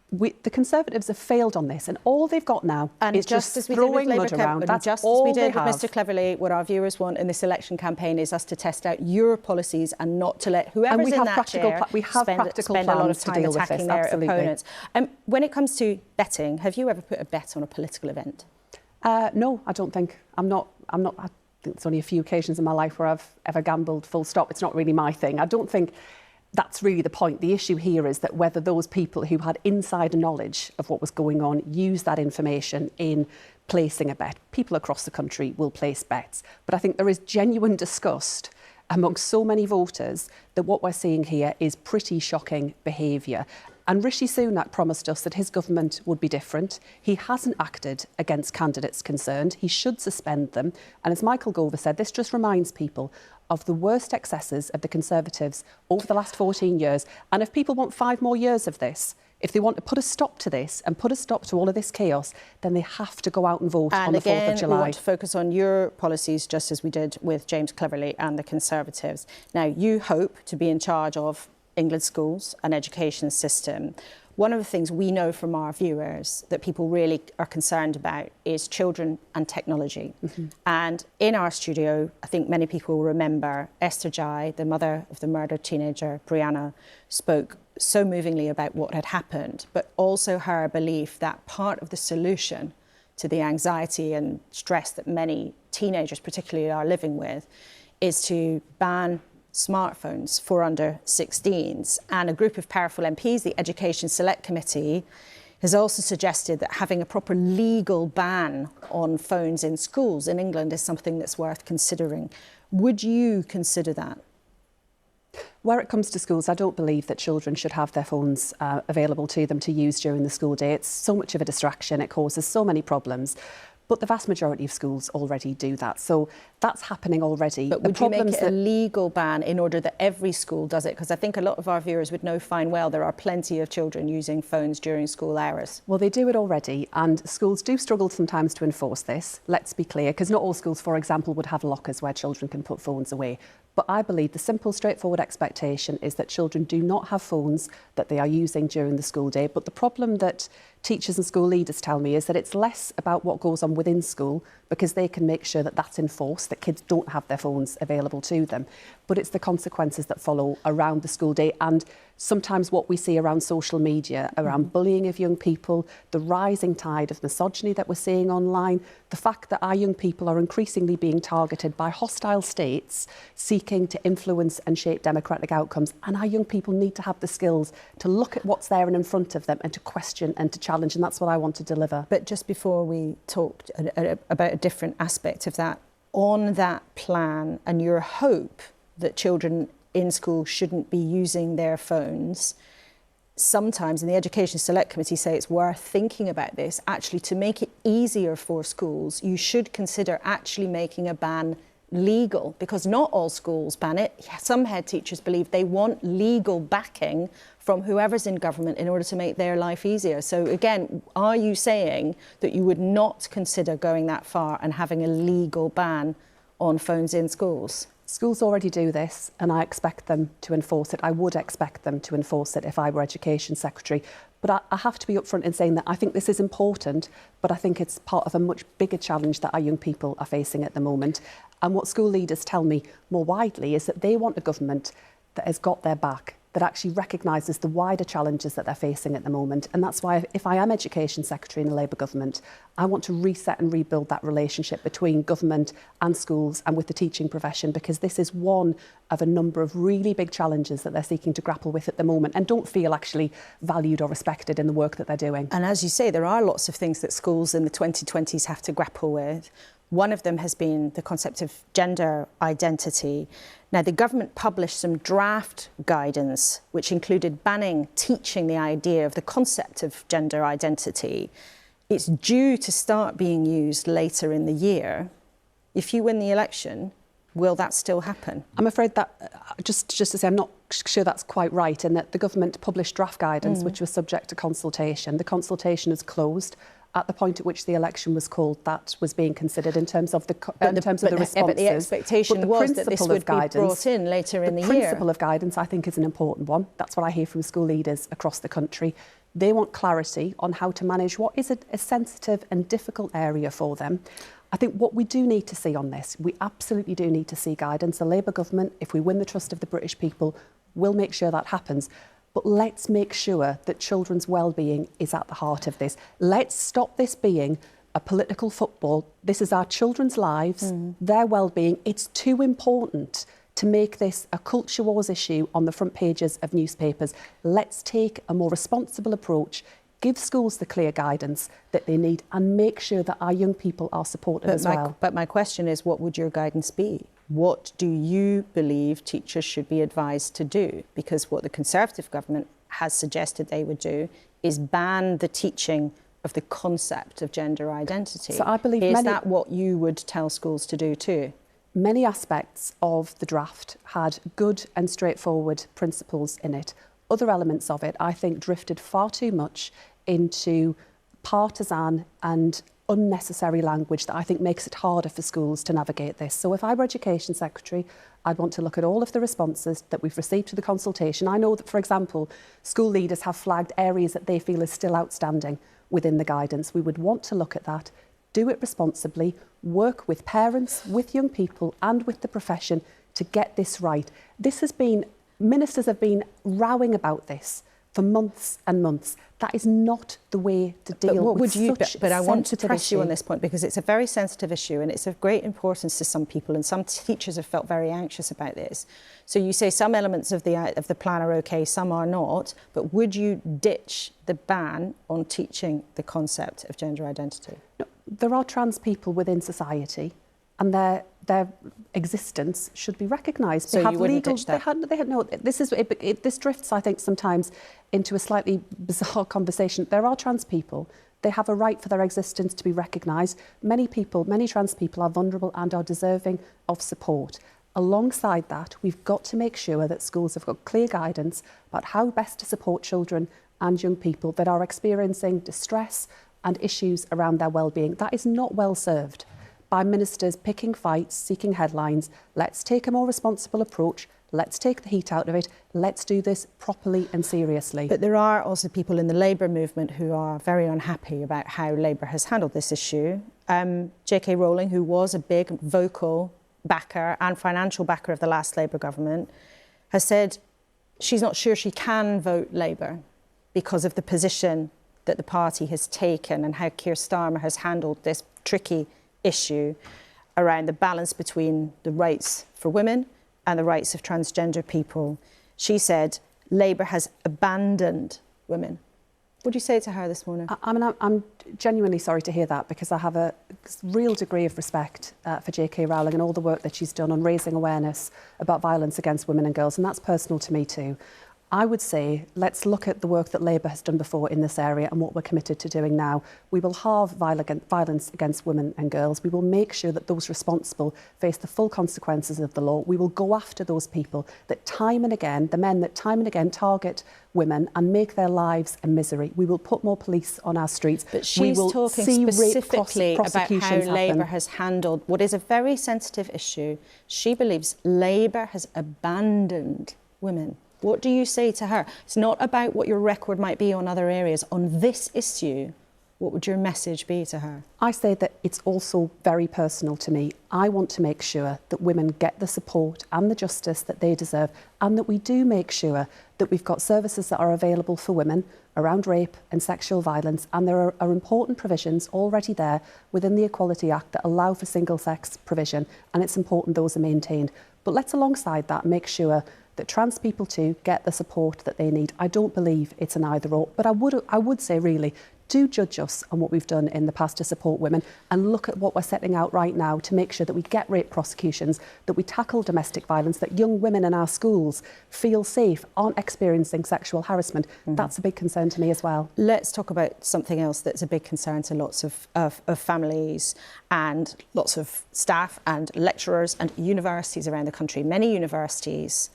[SPEAKER 4] The Conservatives have failed on this, and all they've got now is just throwing mud around. That's
[SPEAKER 2] just
[SPEAKER 4] all
[SPEAKER 2] as we did
[SPEAKER 4] they
[SPEAKER 2] with
[SPEAKER 4] have.
[SPEAKER 2] Mr Cleverly, what our viewers want in this election campaign is us to test out your policies and not to let whoever's in that chair spend a lot of time attacking their opponents. When it comes to betting, have you ever put a bet on a political event?
[SPEAKER 4] No, I don't think. I think it's only a few occasions in my life where I've ever gambled, full stop. It's not really my thing. I don't think that's really the point. The issue here is that whether those people who had insider knowledge of what was going on use that information in placing a bet. People across the country will place bets. But I think there is genuine disgust amongst so many voters that what we're seeing here is pretty shocking behaviour. And Rishi Sunak promised us that his government would be different. He hasn't acted against candidates concerned. He should suspend them. And as Michael Gover said, this just reminds people of the worst excesses of the Conservatives over the last 14 years. And if people want 5 more years of this, if they want to put a stop to this and put a stop to all of this chaos, then they have to go out and vote on the 4th of July.
[SPEAKER 2] We want to focus on your policies, just as we did with James Cleverly and the Conservatives. Now, you hope to be in charge of England's schools and education system. One of the things we know from our viewers that people really are concerned about is children and technology. And in our studio, I think many people will remember Esther Jai, the mother of the murdered teenager Brianna, spoke so movingly about what had happened, but also her belief that part of the solution to the anxiety and stress that many teenagers particularly are living with is to ban smartphones for under 16s. And a group of powerful MPs, the Education Select Committee, has also suggested that having a proper legal ban on phones in schools in England is something that's worth considering. Would you consider that?
[SPEAKER 4] Where it comes to schools, I don't believe that children should have their phones available to them to use during the school day. It's so much of a distraction. It causes so many problems. But the vast majority of schools already do that. So that's happening already.
[SPEAKER 2] But would you make it a legal ban in order that every school does it? Because I think a lot of our viewers would know fine well there are plenty of children using phones during school hours.
[SPEAKER 4] Well, they do it already, and schools do struggle sometimes to enforce this. Let's be clear, because not all schools, for example, would have lockers where children can put phones away. But I believe the simple, straightforward expectation is that children do not have phones that they are using during the school day. But the problem that teachers and school leaders tell me is that it's less about what goes on within school, because they can make sure that that's enforced, that kids don't have their phones available to them. But it's the consequences that follow around the school day, and sometimes what we see around social media, around bullying of young people, the rising tide of misogyny that we're seeing online, the fact that our young people are increasingly being targeted by hostile states seeking to influence and shape democratic outcomes. And our young people need to have the skills to look at what's there and in front of them and to question and to challenge, and that's what I want to deliver.
[SPEAKER 2] But just before we talked about a different aspect of that, on that plan and your hope that children in school shouldn't be using their phones, sometimes in the Education Select Committee say it's worth thinking about this. Actually, to make it easier for schools, you should consider actually making a ban legal, because not all schools ban it. Some head teachers believe they want legal backing from whoever's in government in order to make their life easier. So again, are you saying that you would not consider going that far and having a legal ban on phones in schools?
[SPEAKER 4] Schools already do this, and I expect them to enforce it. I would expect them to enforce it if I were Education Secretary. But I have to be upfront in saying that I think this is important, but I think it's part of a much bigger challenge that our young people are facing at the moment. And what school leaders tell me more widely is that they want a government that has got their back, that actually recognises the wider challenges that they're facing at the moment. And that's why, if I am Education Secretary in a Labour government, I want to reset and rebuild that relationship between government and schools and with the teaching profession, because this is one of a number of really big challenges that they're seeking to grapple with at the moment and don't feel actually valued or respected in the work that they're doing.
[SPEAKER 2] And as you say, there are lots of things that schools in the 2020s have to grapple with. One of them has been the concept of gender identity. Now, the government published some draft guidance which included banning teaching the idea of the concept of gender identity. It's due to start being used later in the year. If you win the election, will that still happen?
[SPEAKER 4] I'm afraid that, just to say, I'm not sure that's quite right, in that the government published draft guidance which was subject to consultation. The consultation is closed. At the point at which the election was called, that was being considered in terms of the responses.
[SPEAKER 2] But the expectation was that this would be brought in later in the year.
[SPEAKER 4] The principle of guidance, I think, is an important one. That's what I hear from school leaders across the country. They want clarity on how to manage what is a sensitive and difficult area for them. I think what we do need to see on this, we absolutely do need to see guidance. The Labour government, if we win the trust of the British people, will make sure that happens. But let's make sure that children's well-being is at the heart of this. Let's stop this being a political football. This is our children's lives, their well-being. It's too important to make this a culture wars issue on the front pages of newspapers. Let's take a more responsible approach, give schools the clear guidance that they need, and make sure that our young people are supported as well.
[SPEAKER 2] But my question is, what would your guidance be? What do you believe teachers should be advised to do? Because what the Conservative government has suggested they would do is ban the teaching of the concept of gender identity.
[SPEAKER 4] So I believe
[SPEAKER 2] is that what you would tell schools to do too?
[SPEAKER 4] Many aspects of the draft had good and straightforward principles in it. Other elements of it, I think, drifted far too much into partisan and unnecessary language that I think makes it harder for schools to navigate this. So if I were Education Secretary, I'd want to look at all of the responses that we've received to the consultation. I know that, for example, school leaders have flagged areas that they feel is still outstanding within the guidance. We would want to look at that, do it responsibly, work with parents, with young people and with the profession to get this right. Ministers have been rowing about this for months and months. That is not the way to deal with such a sensitive issue.
[SPEAKER 2] But I want to press you on this point, because it's a very sensitive issue and it's of great importance to some people, and some teachers have felt very anxious about this. So you say some elements of the plan are okay, some are not, but would you ditch the ban on teaching the concept of gender identity?
[SPEAKER 4] No, there are trans people within society, and their existence should be recognised.
[SPEAKER 2] So you wouldn't ditch that?
[SPEAKER 4] This drifts, I think, sometimes into a slightly bizarre conversation. There are trans people. They have a right for their existence to be recognised. Many trans people are vulnerable and are deserving of support. Alongside that, we've got to make sure that schools have got clear guidance about how best to support children and young people that are experiencing distress and issues around their well-being. That is not well served by ministers picking fights, seeking headlines. Let's take a more responsible approach. Let's take the heat out of it. Let's do this properly and seriously.
[SPEAKER 2] But there are also people in the Labour movement who are very unhappy about how Labour has handled this issue. J.K. Rowling, who was a big vocal backer and financial backer of the last Labour government, has said she's not sure she can vote Labour because of the position that the party has taken and how Keir Starmer has handled this tricky issue around the balance between the rights for women and the rights of transgender people. She said Labour has abandoned women. What do you say to her this morning?
[SPEAKER 4] I'm genuinely sorry to hear that, because I have a real degree of respect for J.K. Rowling and all the work that she's done on raising awareness about violence against women and girls, and that's personal to me too. I would say let's look at the work that Labour has done before in this area and what we're committed to doing now. We will halve violence against women and girls. We will make sure that those responsible face the full consequences of the law. We will go after those people that time and again, the men that time and again target women and make their lives a misery. We will put more police on our streets.
[SPEAKER 2] But she's talking specifically about how Labour has handled what is a very sensitive issue. She believes Labour has abandoned women. What do you say to her? It's not about what your record might be on other areas. On this issue, what would your message be to her?
[SPEAKER 4] I say that it's also very personal to me. I want to make sure that women get the support and the justice that they deserve, and that we do make sure that we've got services that are available for women around rape and sexual violence, and there are important provisions already there within the Equality Act that allow for single-sex provision, and it's important those are maintained. But let's alongside that make sure that trans people too get the support that they need. I don't believe it's an either or, but I would say really, do judge us on what we've done in the past to support women, and look at what we're setting out right now to make sure that we get rape prosecutions, that we tackle domestic violence, that young women in our schools feel safe, aren't experiencing sexual harassment. That's a big concern to me as well.
[SPEAKER 2] Let's talk about something else that's a big concern to lots of families and lots of staff and lecturers and universities around the country. Many universities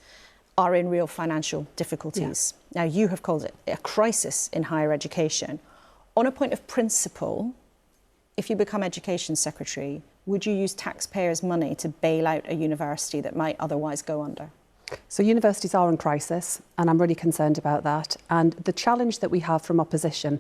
[SPEAKER 2] are in real financial difficulties. Yeah. Now, you have called it a crisis in higher education. On a point of principle, if you become Education Secretary, would you use taxpayers' money to bail out a university that might otherwise go under?
[SPEAKER 4] So universities are in crisis, and I'm really concerned about that. And the challenge that we have from opposition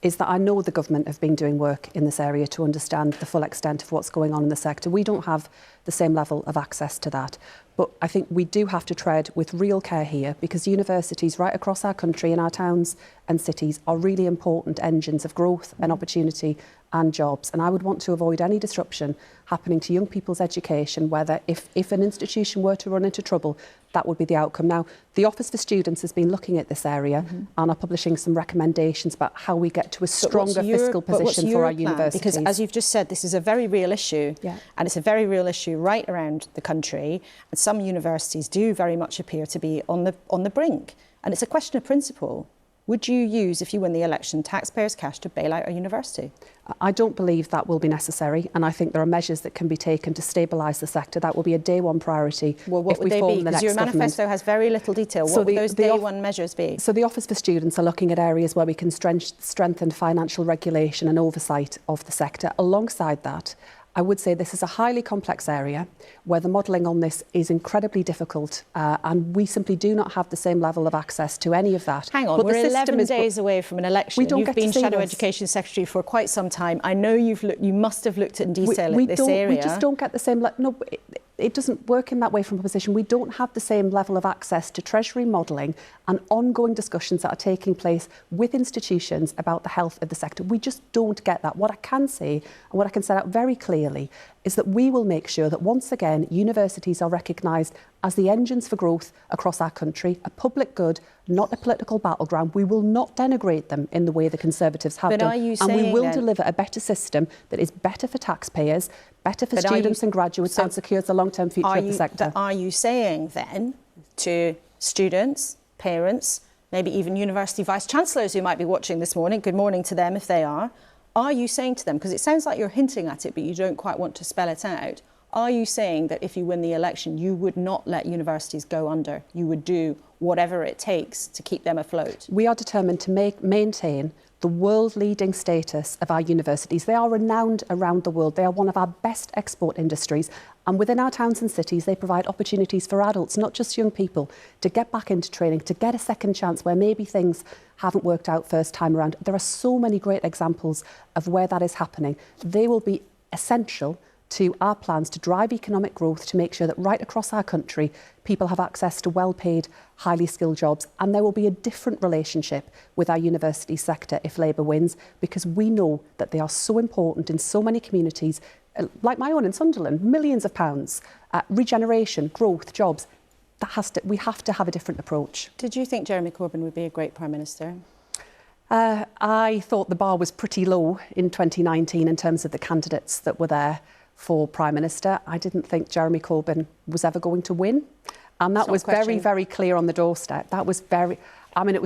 [SPEAKER 4] is that I know the government have been doing work in this area to understand the full extent of what's going on in the sector. We don't have the same level of access to that. But I think we do have to tread with real care here, because universities right across our country, in our towns and cities, are really important engines of growth and opportunity and jobs. And I would want to avoid any disruption happening to young people's education, whether if an institution were to run into trouble, that would be the outcome. Now, the Office for Students has been looking at this area and are publishing some recommendations about how we get to a stronger fiscal position for our universities.
[SPEAKER 2] Because as you've just said, this is a very real issue, and it's a very real issue right around the country. And some universities do very much appear to be on the brink. And it's a question of principle. Would you use, if you win the election, taxpayers' cash to bail out a university?
[SPEAKER 4] I don't believe that will be necessary, and I think there are measures that can be taken to stabilise the sector. That will be a day one priority.
[SPEAKER 2] Well, what would they be? Because your manifesto has very little detail. What would those day one measures be?
[SPEAKER 4] So the Office for Students are looking at areas where we can strengthen financial regulation and oversight of the sector. Alongside that, I would say this is a highly complex area where the modelling on this is incredibly difficult, and we simply do not have the same level of access to any of that.
[SPEAKER 2] Hang on, but we're 11 days away from an election. You've been Shadow Education Secretary for quite some time. I know you must have looked in detail at this area.
[SPEAKER 4] We just don't get the same... It doesn't work in that way from opposition. We don't have the same level of access to Treasury modelling and ongoing discussions that are taking place with institutions about the health of the sector. We just don't get that. What I can say, and what I can set out very clearly, is that we will make sure that once again universities are recognised as the engines for growth across our country, a public good, not a political battleground. We will not denigrate them in the way the Conservatives have done. And we will deliver a better system that is better for taxpayers, better for students and graduates, and secures the long-term future of the sector.
[SPEAKER 2] Are you saying then to students, parents, maybe even university vice-chancellors who might be watching this morning, good morning to them if they are you saying to them, because it sounds like you're hinting at it but you don't quite want to spell it out, are you saying that if you win the election you would not let universities go under? You would do whatever it takes to keep them afloat?
[SPEAKER 4] We are determined to maintain the world-leading status of our universities. They are renowned around the world. They are one of our best export industries. And within our towns and cities, they provide opportunities for adults, not just young people, to get back into training, to get a second chance where maybe things haven't worked out first time around. There are so many great examples of where that is happening. They will be essential to our plans to drive economic growth, to make sure that right across our country, people have access to well-paid, highly skilled jobs. And there will be a different relationship with our university sector if Labour wins, because we know that they are so important in so many communities, like my own in Sunderland, millions of pounds, regeneration, growth, jobs. We have to have a different approach.
[SPEAKER 2] Did you think Jeremy Corbyn would be a great Prime Minister?
[SPEAKER 4] I thought the bar was pretty low in 2019 in terms of the candidates that were there for Prime Minister. I didn't think Jeremy Corbyn was ever going to win. And that was very, very clear on the doorstep. That was very... I mean,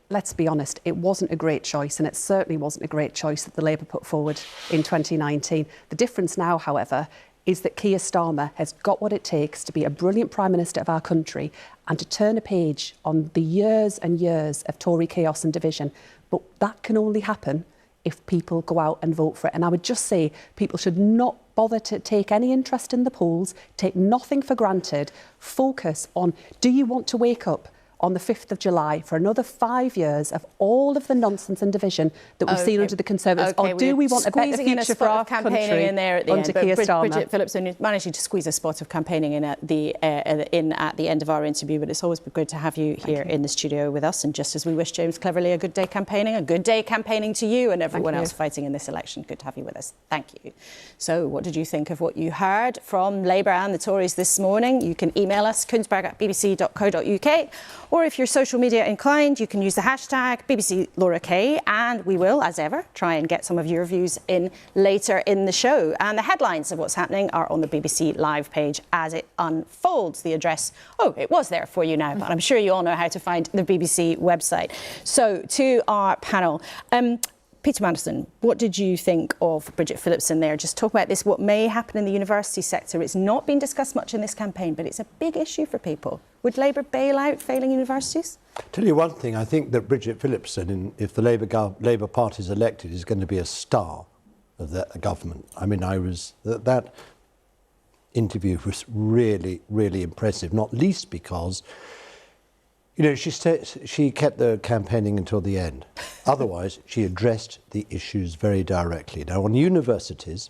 [SPEAKER 4] let's be honest, it wasn't a great choice, and it certainly wasn't a great choice that the Labour put forward in 2019. The difference now, however, is that Keir Starmer has got what it takes to be a brilliant Prime Minister of our country and to turn a page on the years and years of Tory chaos and division. But that can only happen if people go out and vote for it. And I would just say people should not bother to take any interest in the polls, take nothing for granted, focus on, do you want to wake up on the 5th of July for another 5 years of all of the nonsense and division that we've seen under the Conservatives? Or do we want a better future for our country
[SPEAKER 2] in there at the
[SPEAKER 4] under Keir Starmer?
[SPEAKER 2] Bridget Phillipson is managing to squeeze a spot of campaigning in at the end of our interview, but it's always been good to have you here in the studio with us. And just as we wish James Cleverly a good day campaigning to you and everyone else fighting in this election. Good to have you with us. Thank you. So what did you think of what you heard from Labour and the Tories this morning? You can email us, kuenssberg@bbc.co.uk. Or if you're social media inclined, you can use the hashtag #BBCLauraK, and we will, as ever, try and get some of your views in later in the show. And the headlines of what's happening are on the BBC Live page as it unfolds. The address, it was there for you now, but I'm sure you all know how to find the BBC website. So to our panel. Peter Mandelson, what did you think of Bridget Phillipson there? Just talk about this, what may happen in the university sector. It's not been discussed much in this campaign, but it's a big issue for people. Would Labour bail out failing universities?
[SPEAKER 7] Tell you one thing, I think that Bridget Phillipson, if the Labour Party is elected, is going to be a star of the government. I mean, that interview was really, really impressive, not least because, you know, she kept the campaigning until the end. Otherwise, she addressed the issues very directly. Now, on universities,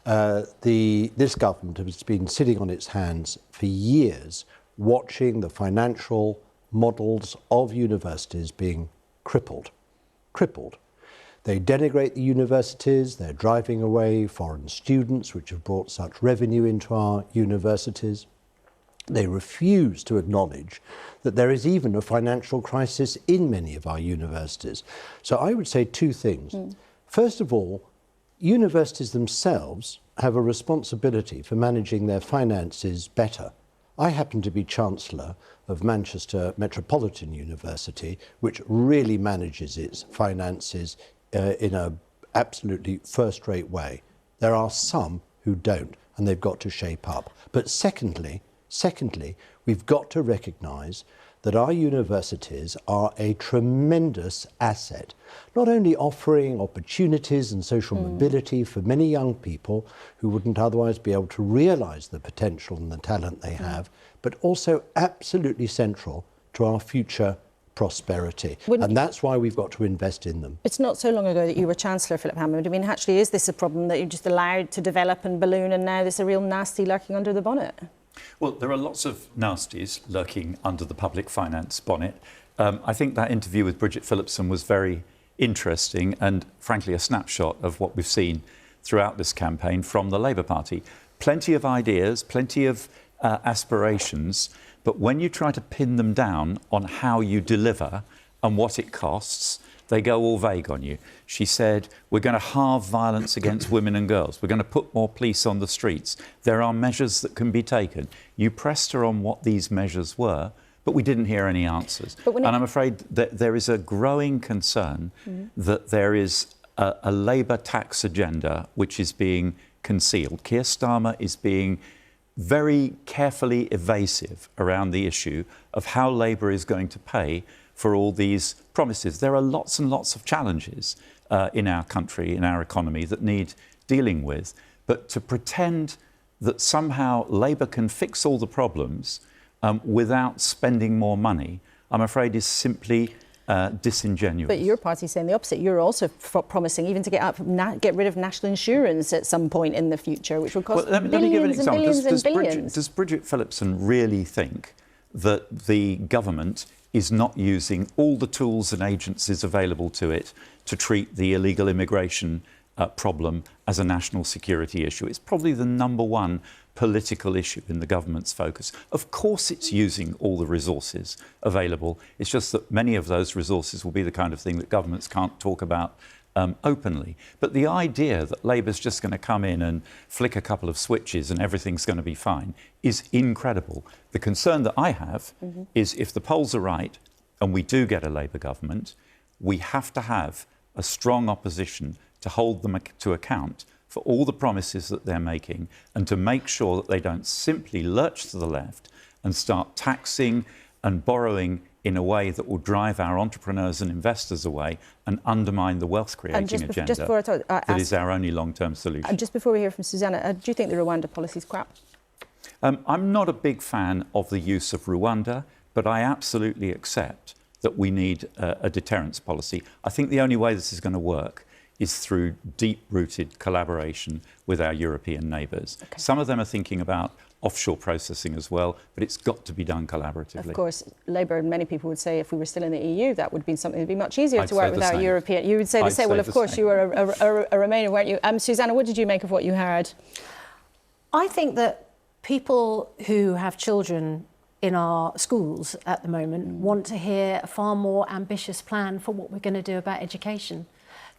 [SPEAKER 7] this government has been sitting on its hands for years, watching the financial models of universities being crippled. They denigrate the universities, they're driving away foreign students, which have brought such revenue into our universities. They refuse to acknowledge that there is even a financial crisis in many of our universities. So I would say two things. First of all, universities themselves have a responsibility for managing their finances better. I happen to be Chancellor of Manchester Metropolitan University, which really manages its finances in an absolutely first-rate way. There are some who don't, and they've got to shape up. But secondly, we've got to recognise that our universities are a tremendous asset, not only offering opportunities and social mobility for many young people who wouldn't otherwise be able to realise the potential and the talent they have, but also absolutely central to our future prosperity. And that's why we've got to invest in them.
[SPEAKER 2] It's not so long ago that you were Chancellor, Philip Hammond. I mean, actually, is this a problem that you're just allowed to develop and balloon, and now there's a real nasty lurking under the bonnet?
[SPEAKER 6] Well, there are lots of nasties lurking under the public finance bonnet. I think that interview with Bridget Phillipson was very interesting and, frankly, a snapshot of what we've seen throughout this campaign from the Labour Party. Plenty of ideas, plenty of aspirations, but when you try to pin them down on how you deliver and what it costs, they go all vague on you. She said, we're going to halve violence against women and girls. We're going to put more police on the streets. There are measures that can be taken. You pressed her on what these measures were, but we didn't hear any answers. And I'm afraid that there is a growing concern that there is a Labour tax agenda which is being concealed. Keir Starmer is being very carefully evasive around the issue of how Labour is going to pay for all these promises. There are lots and lots of challenges in our country, in our economy, that need dealing with. But to pretend that somehow Labour can fix all the problems without spending more money, I'm afraid is simply disingenuous.
[SPEAKER 2] But your party's saying the opposite. You're also promising even to get rid of national insurance at some point in the future, which will cost
[SPEAKER 6] let me give an example.
[SPEAKER 2] billions.
[SPEAKER 6] Does Bridget Phillipson really think that the government is not using all the tools and agencies available to it to treat the illegal immigration problem as a national security issue. It's probably the number one political issue in the government's focus. Of course it's using all the resources available. It's just that many of those resources will be the kind of thing that governments can't talk about openly. But the idea that Labour's just going to come in and flick a couple of switches and everything's going to be fine is incredible. The concern that I have is if the polls are right and we do get a Labour government, we have to have a strong opposition to hold them to account for all the promises that they're making and to make sure that they don't simply lurch to the left and start taxing and borrowing in a way that will drive our entrepreneurs and investors away and undermine the wealth-creating agenda that is our only long-term solution.
[SPEAKER 2] Just before we hear from Susanna, do you think the Rwanda policy is crap?
[SPEAKER 6] I'm not a big fan of the use of Rwanda, but I absolutely accept that we need a deterrence policy. I think the only way this is going to work is through deep-rooted collaboration with our European neighbours. Okay. Some of them are thinking about offshore processing as well, but it's got to be done collaboratively.
[SPEAKER 2] Of course, Labour and many people would say if we were still in the EU, that would be something that would be much easier to work with our European... You would say the same. Well, of course, you were a Remainer, weren't you? Susanna, what did you make of what you heard?
[SPEAKER 8] I think that people who have children in our schools at the moment want to hear a far more ambitious plan for what we're going to do about education.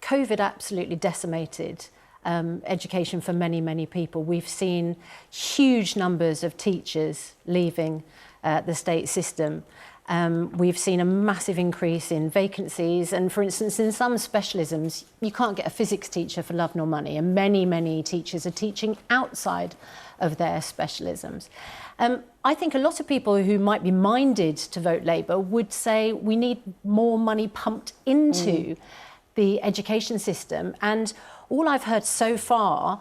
[SPEAKER 8] COVID absolutely decimated education for many, many people. We've seen huge numbers of teachers leaving the state system. We've seen a massive increase in vacancies. And for instance, in some specialisms, you can't get a physics teacher for love nor money. And many, many teachers are teaching outside of their specialisms. I think a lot of people who might be minded to vote Labour would say we need more money pumped into the education system. And all I've heard so far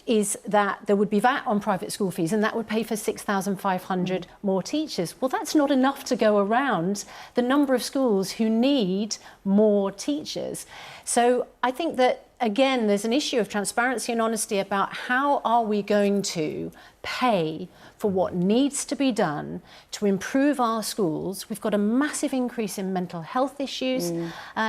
[SPEAKER 8] is that there would be VAT on private school fees and that would pay for 6,500 more teachers. Well, that's not enough to go around the number of schools who need more teachers. So I think that, again, there's an issue of transparency and honesty about how are we going to pay for what needs to be done to improve our schools. We've got a massive increase in mental health issues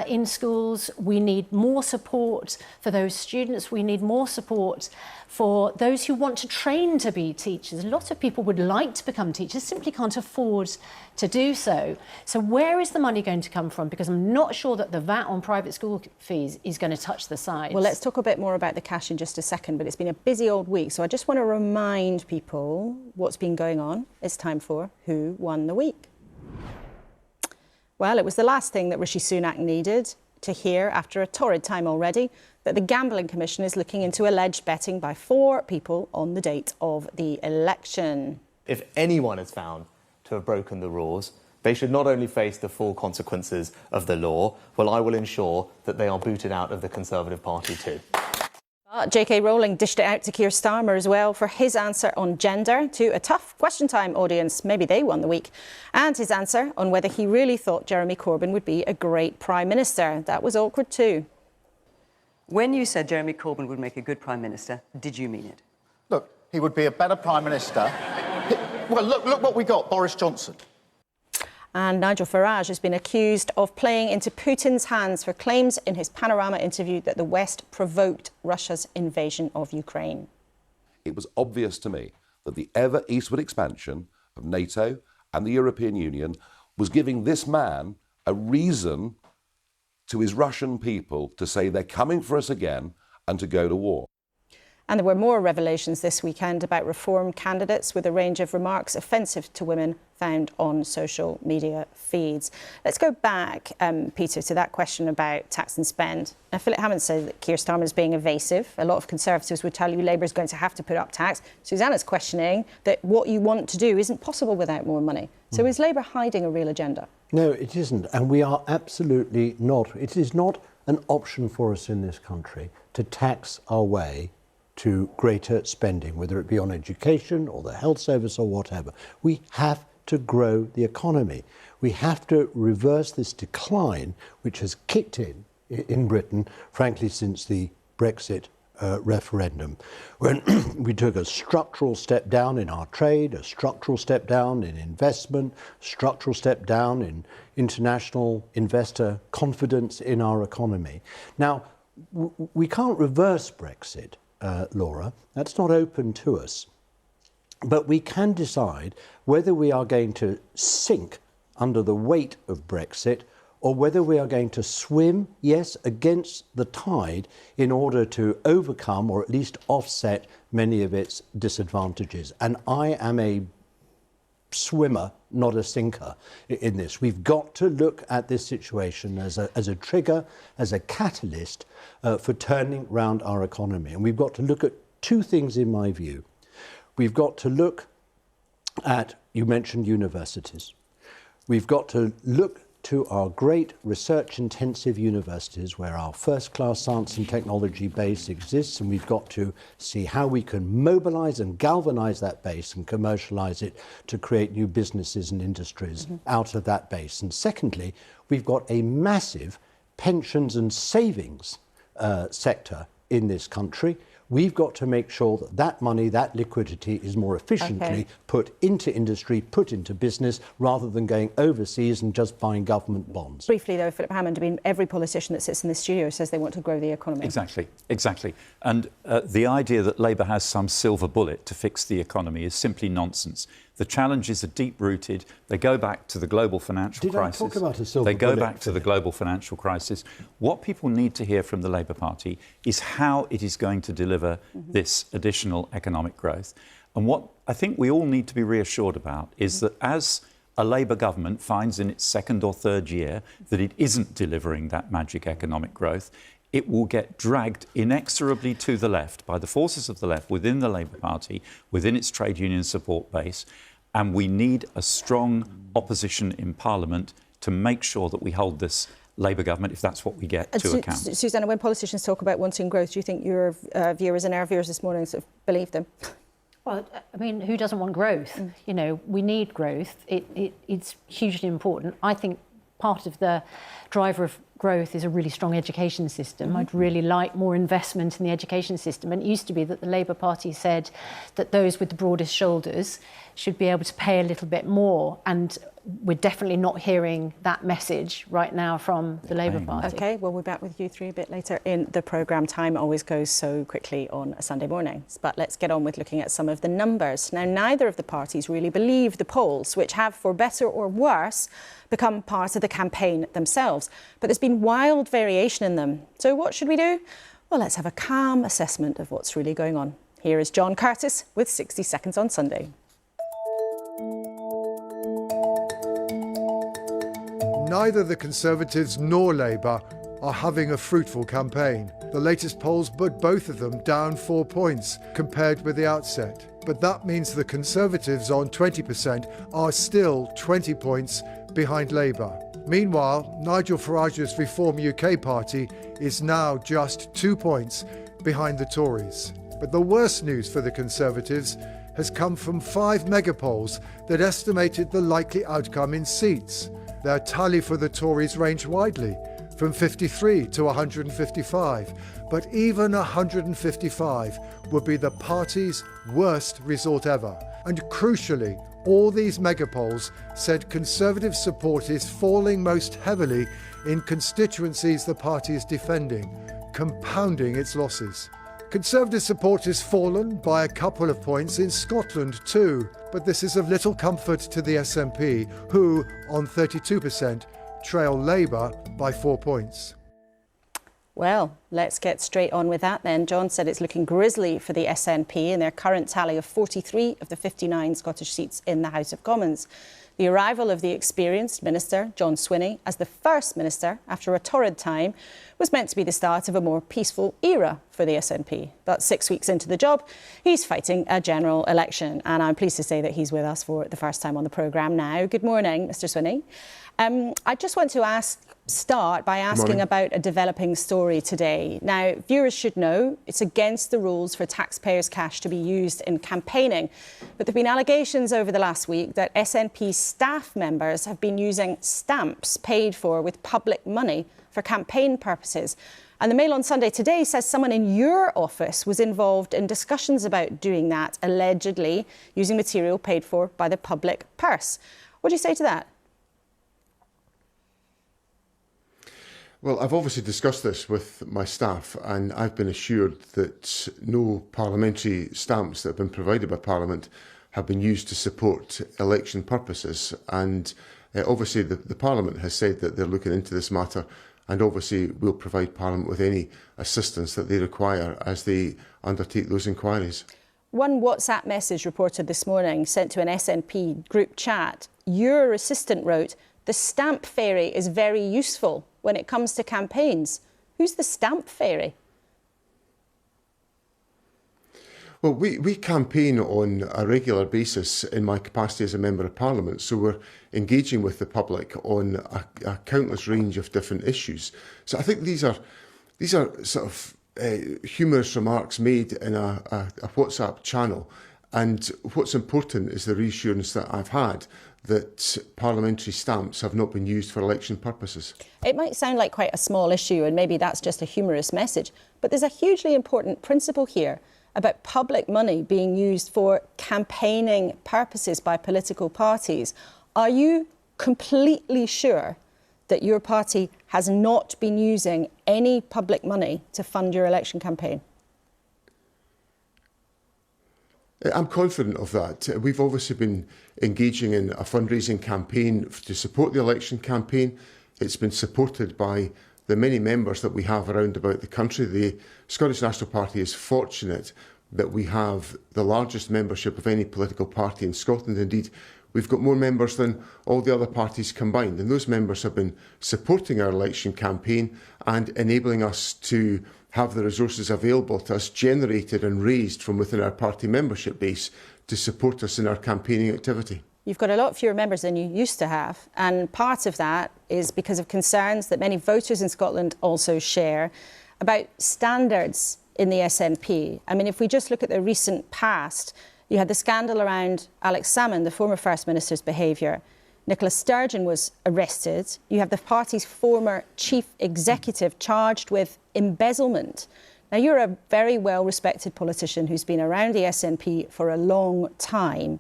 [SPEAKER 8] in schools. We need more support for those students. We need more support for those who want to train to be teachers. A lot of people would like to become teachers, simply can't afford to do so. So where is the money going to come from? Because I'm not sure that the VAT on private school fees is going to touch the sides.
[SPEAKER 2] Well, let's talk a bit more about the cash in just a second, but it's been a busy old week. So I just want to remind people what's been going on. It's time for Who Won the Week. Well, it was the last thing that Rishi Sunak needed to hear after a torrid time already, that the Gambling Commission is looking into alleged betting by 4 people on the date of the election.
[SPEAKER 10] If anyone is found to have broken the rules, they should not only face the full consequences of the law, well, I will ensure that they are booted out of the Conservative Party too.
[SPEAKER 2] J.K. Rowling dished it out to Keir Starmer as well for his answer on gender to a tough Question Time audience. Maybe they won the week. And his answer on whether he really thought Jeremy Corbyn would be a great Prime Minister. That was awkward too.
[SPEAKER 11] When you said Jeremy Corbyn would make a good Prime Minister, did you mean it?
[SPEAKER 12] Look, he would be a better Prime Minister. Well, look what we got, Boris Johnson.
[SPEAKER 2] And Nigel Farage has been accused of playing into Putin's hands for claims in his Panorama interview that the West provoked Russia's invasion of Ukraine.
[SPEAKER 13] It was obvious to me that the ever eastward expansion of NATO and the European Union was giving this man a reason to his Russian people to say they're coming for us again and to go to war.
[SPEAKER 2] And there were more revelations this weekend about Reform candidates with a range of remarks offensive to women found on social media feeds. Let's go back, Peter, to that question about tax and spend. Now, Philip Hammond said that Keir Starmer is being evasive. A lot of Conservatives would tell you Labour is going to have to put up tax. Susanna's questioning that what you want to do isn't possible without more money. So is Labour hiding a real agenda?
[SPEAKER 7] No, it isn't. And we are absolutely not. It is not an option for us in this country to tax our way to greater spending, whether it be on education or the health service or whatever. We have to grow the economy. We have to reverse this decline, which has kicked in Britain, frankly, since the Brexit referendum, when we took a structural step down in our trade, a structural step down in investment, structural step down in international investor confidence in our economy. Now, we can't reverse Brexit, Laura. That's not open to us. But we can decide whether we are going to sink under the weight of Brexit or whether we are going to swim, yes, against the tide in order to overcome or at least offset many of its disadvantages. And I am a swimmer, not a sinker in this. We've got to look at this situation as a trigger, as a catalyst for turning round our economy. And we've got to look at two things in my view. We've got to look at, you mentioned universities. We've got to look to our great research-intensive universities where our first-class science and technology base exists, and we've got to see how we can mobilise and galvanise that base and commercialise it to create new businesses and industries out of that base. And secondly, we've got a massive pensions and savings sector in this country. We've got to make sure that that money, that liquidity is more efficiently put into industry, put into business, rather than going overseas and just buying government bonds.
[SPEAKER 2] Briefly, though, Philip Hammond, I mean, every politician that sits in this studio says they want to grow the economy.
[SPEAKER 6] Exactly. And the idea that Labour has some silver bullet to fix the economy is simply nonsense. The challenges are deep-rooted. They go back to the global financial crisis.
[SPEAKER 7] Did I talk about a silver bullet?
[SPEAKER 6] They go back to the global financial crisis. What people need to hear from the Labour Party is how it is going to deliver this additional economic growth. And what I think we all need to be reassured about is that as a Labour government finds in its second or third year that it isn't delivering that magic economic growth, it will get dragged inexorably to the left by the forces of the left within the Labour Party, within its trade union support base, and we need a strong opposition in Parliament to make sure that we hold this Labour government, if that's what we get, to account.
[SPEAKER 2] Susanna, when politicians talk about wanting growth, do you think your viewers and our viewers this morning sort of believe them?
[SPEAKER 8] Well, I mean, who doesn't want growth? You know, we need growth. It's hugely important. I think part of the driver of growth is a really strong education system. I'd really like more investment in the education system. And it used to be that the Labour Party said that those with the broadest shoulders should be able to pay a little bit more. And we're definitely not hearing that message right now from the Labour Party. OK, well, we're back with you three a bit later in the programme. Time always goes so quickly on a Sunday morning. But let's get on with looking at some of the numbers. Now, neither of the parties really believe the polls, which have, for better or worse, become part of the campaign themselves. But there's been wild variation in them. So what should we do? Well, let's have a calm assessment of what's really going on. Here is John Curtis with 60 Seconds on Sunday.
[SPEAKER 5] Neither the Conservatives nor Labour are having a fruitful campaign. The latest polls put both of them down 4 points compared with the outset. But that means the Conservatives on 20% are still 20 points behind Labour. Meanwhile, Nigel Farage's Reform UK party is now just 2 points behind the Tories. But the worst news for the Conservatives has come from 5 megapolls that estimated the likely outcome in seats. Their tally for the Tories ranged widely, from 53 to 155, but even 155 would be the party's worst result ever. And crucially, all these megapolls said Conservative support is falling most heavily in constituencies the party is defending, compounding its losses. Conservative support has fallen by a couple of points in Scotland too, but this is of little comfort to the SNP, who, on 32%, trail Labour by 4 points.
[SPEAKER 2] Well, let's get straight on with that then. John said it's looking grisly for the SNP in their current tally of 43 of the 59 Scottish seats in the House of Commons. The arrival of the experienced Minister, John Swinney, as the first Minister after a torrid time was meant to be the start of a more peaceful era for the SNP. But 6 weeks into the job, he's fighting a general election. And I'm pleased to say that he's with us for the first time on the programme now. Good morning, Mr Swinney. I just want to start by asking about a developing story today. Now, viewers should know it's against the rules for taxpayers' cash to be used in campaigning. But there have been allegations over the last week that SNP staff members have been using stamps paid for with public money for campaign purposes. And the Mail on Sunday today says someone in your office was involved in discussions about doing that, allegedly using material paid for by the public purse. What do you say to that?
[SPEAKER 14] Well, I've obviously discussed this with my staff, and I've been assured that no parliamentary stamps that have been provided by Parliament have been used to support election purposes. And obviously the Parliament has said that they're looking into this matter, and obviously will provide Parliament with any assistance that they require as they undertake those inquiries.
[SPEAKER 2] One WhatsApp message reported this morning sent to an SNP group chat, your assistant wrote, "The stamp fairy is very useful when it comes to campaigns." Who's the stamp fairy?
[SPEAKER 14] Well, we campaign on a regular basis in my capacity as a Member of Parliament, so we're engaging with the public on a countless range of different issues. So I think these are sort of humorous remarks made in a WhatsApp channel, and what's important is the reassurance that I've had that parliamentary stamps have not been used for election purposes.
[SPEAKER 2] It might sound like quite a small issue, and maybe that's just a humorous message, but there's a hugely important principle here about public money being used for campaigning purposes by political parties. Are you completely sure that your party has not been using any public money to fund your election campaign?
[SPEAKER 14] I'm confident of that. We've obviously been engaging in a fundraising campaign to support the election campaign. It's been supported by the many members that we have around about the country. The Scottish National Party is fortunate that we have the largest membership of any political party in Scotland. Indeed, we've got more members than all the other parties combined, and those members have been supporting our election campaign and enabling us to have the resources available to us generated and raised from within our party membership base to support us in our campaigning activity.
[SPEAKER 2] You've got a lot fewer members than you used to have, and part of that is because of concerns that many voters in Scotland also share about standards in the SNP. I mean, if we just look at the recent past, you had the scandal around Alex Salmond, the former First Minister's behaviour. Nicola Sturgeon was arrested. You have the party's former chief executive charged with embezzlement. Now, you're a very well-respected politician who's been around the SNP for a long time.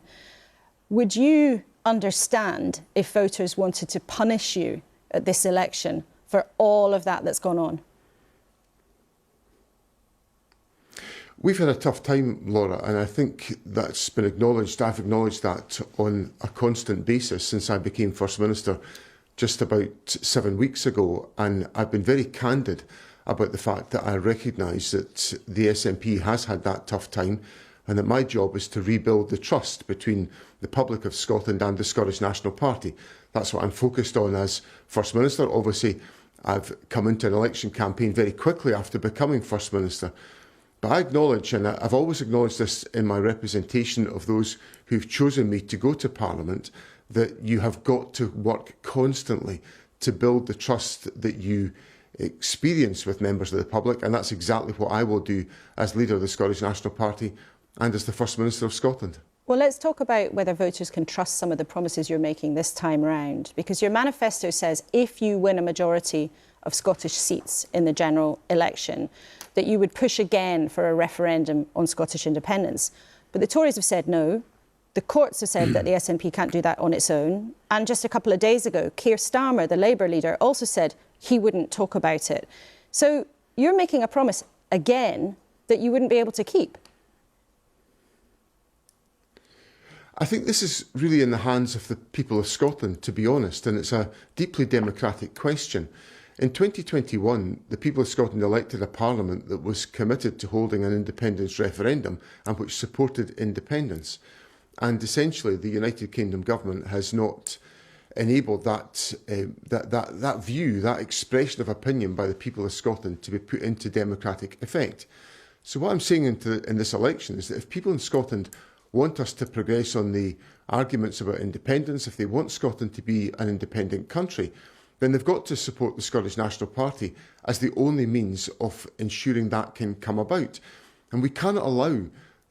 [SPEAKER 2] Would you understand if voters wanted to punish you at this election for all of that that's gone on?
[SPEAKER 14] We've had a tough time, Laura, and I think that's been acknowledged. I've acknowledged that on a constant basis since I became First Minister just about 7 weeks ago, and I've been very candid about the fact that I recognise that the SNP has had that tough time, and that my job is to rebuild the trust between the public of Scotland and the Scottish National Party. That's what I'm focused on as First Minister. Obviously, I've come into an election campaign very quickly after becoming First Minister. But I acknowledge, and I've always acknowledged this in my representation of those who've chosen me to go to Parliament, that you have got to work constantly to build the trust that you experience with members of the public, and that's exactly what I will do as leader of the Scottish National Party and as the First Minister of Scotland.
[SPEAKER 2] Well, let's talk about whether voters can trust some of the promises you're making this time round, because your manifesto says if you win a majority of Scottish seats in the general election, that you would push again for a referendum on Scottish independence. But the Tories have said no. The courts have said that the SNP can't do that on its own. And just a couple of days ago, Keir Starmer, the Labour leader, also said he wouldn't talk about it. So you're making a promise again that you wouldn't be able to keep.
[SPEAKER 14] I think this is really in the hands of the people of Scotland, to be honest, and it's a deeply democratic question. In 2021, the people of Scotland elected a parliament that was committed to holding an independence referendum and which supported independence. And essentially, the United Kingdom government has not enabled that view, that expression of opinion by the people of Scotland to be put into democratic effect. So what I'm saying in this election is that if people in Scotland want us to progress on the arguments about independence, if they want Scotland to be an independent country, then they've got to support the Scottish National Party as the only means of ensuring that can come about. And we cannot allow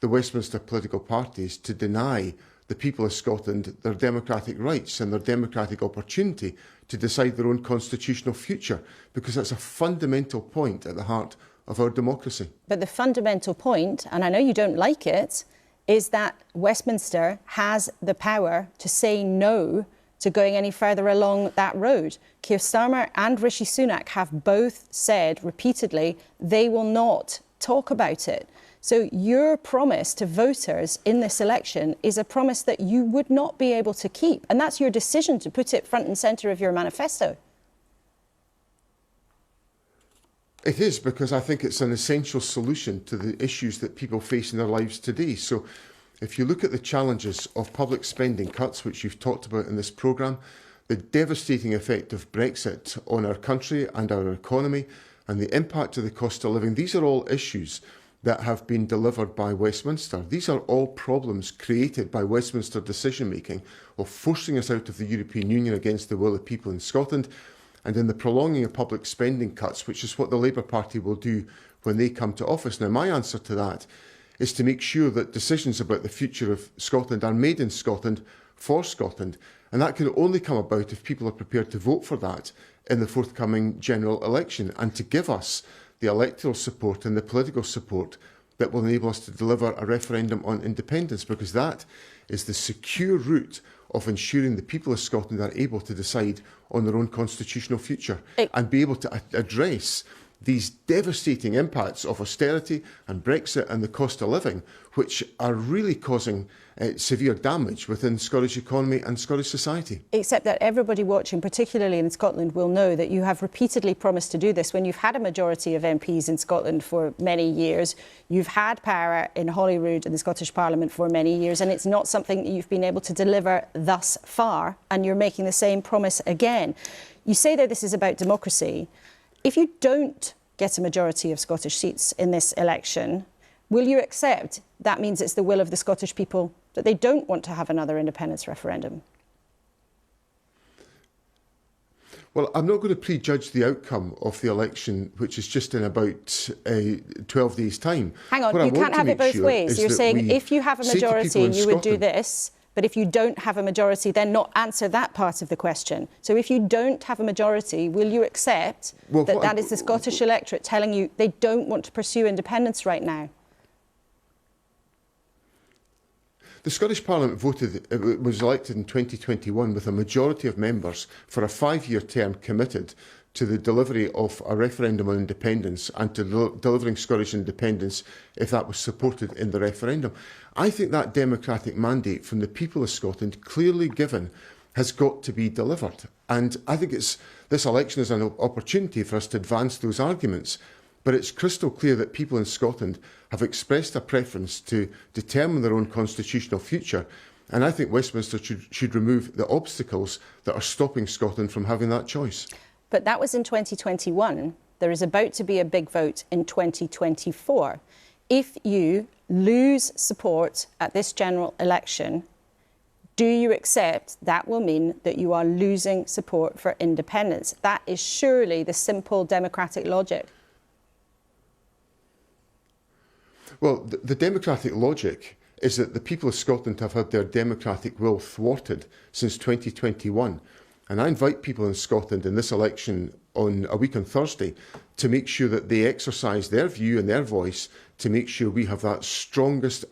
[SPEAKER 14] the Westminster political parties to deny the people of Scotland their democratic rights and their democratic opportunity to decide their own constitutional future, because that's a fundamental point at the heart of our democracy.
[SPEAKER 2] But the fundamental point, and I know you don't like it, is that Westminster has the power to say no to going any further along that road. Keir Starmer and Rishi Sunak have both said repeatedly they will not talk about it. So your promise to voters in this election is a promise that you would not be able to keep. And that's your decision to put it front and centre of your manifesto.
[SPEAKER 14] It is, because I think it's an essential solution to the issues that people face in their lives today. So if you look at the challenges of public spending cuts, which you've talked about in this programme, the devastating effect of Brexit on our country and our economy, and the impact of the cost of living, these are all issues that have been delivered by Westminster. These are all problems created by Westminster decision-making of forcing us out of the European Union against the will of people in Scotland, and in the prolonging of public spending cuts, which is what the Labour Party will do when they come to office. Now, my answer to that is to make sure that decisions about the future of Scotland are made in Scotland for Scotland. And that can only come about if people are prepared to vote for that in the forthcoming general election, and to give us the electoral support and the political support that will enable us to deliver a referendum on independence, because that is the secure route of ensuring the people of Scotland are able to decide on their own constitutional future and be able to address these devastating impacts of austerity and Brexit and the cost of living, which are really causing severe damage within the Scottish economy and Scottish society.
[SPEAKER 2] Except that everybody watching, particularly in Scotland, will know that you have repeatedly promised to do this when you've had a majority of MPs in Scotland for many years. You've had power in Holyrood in the Scottish Parliament for many years, and it's not something that you've been able to deliver thus far, and you're making the same promise again. You say that this is about democracy. If you don't get a majority of Scottish seats in this election, will you accept that means it's the will of the Scottish people that they don't want to have another independence referendum?
[SPEAKER 14] Well, I'm not going to prejudge the outcome of the election, which is just in about 12 days' time.
[SPEAKER 2] Hang on, you can't have it both ways. You're saying if you have a majority, you would do this. But if you don't have a majority, then not answer that part of the question. So if you don't have a majority, will you accept that is the Scottish electorate telling you they don't want to pursue independence right now?
[SPEAKER 14] The Scottish Parliament was elected in 2021 with a majority of members for a 5-year term committed to the delivery of a referendum on independence and to delivering Scottish independence if that was supported in the referendum. I think that democratic mandate from the people of Scotland, clearly given, has got to be delivered. And I think this election is an opportunity for us to advance those arguments. But it's crystal clear that people in Scotland have expressed a preference to determine their own constitutional future. And I think Westminster should remove the obstacles that are stopping Scotland from having that choice.
[SPEAKER 2] But that was in 2021. There is about to be a big vote in 2024. If you lose support at this general election, do you accept that will mean that you are losing support for independence? That is surely the simple democratic logic.
[SPEAKER 14] Well, the democratic logic is that the people of Scotland have had their democratic will thwarted since 2021. And I invite people in Scotland in this election on a week on Thursday to make sure that they exercise their view and their voice to make sure we have that strongest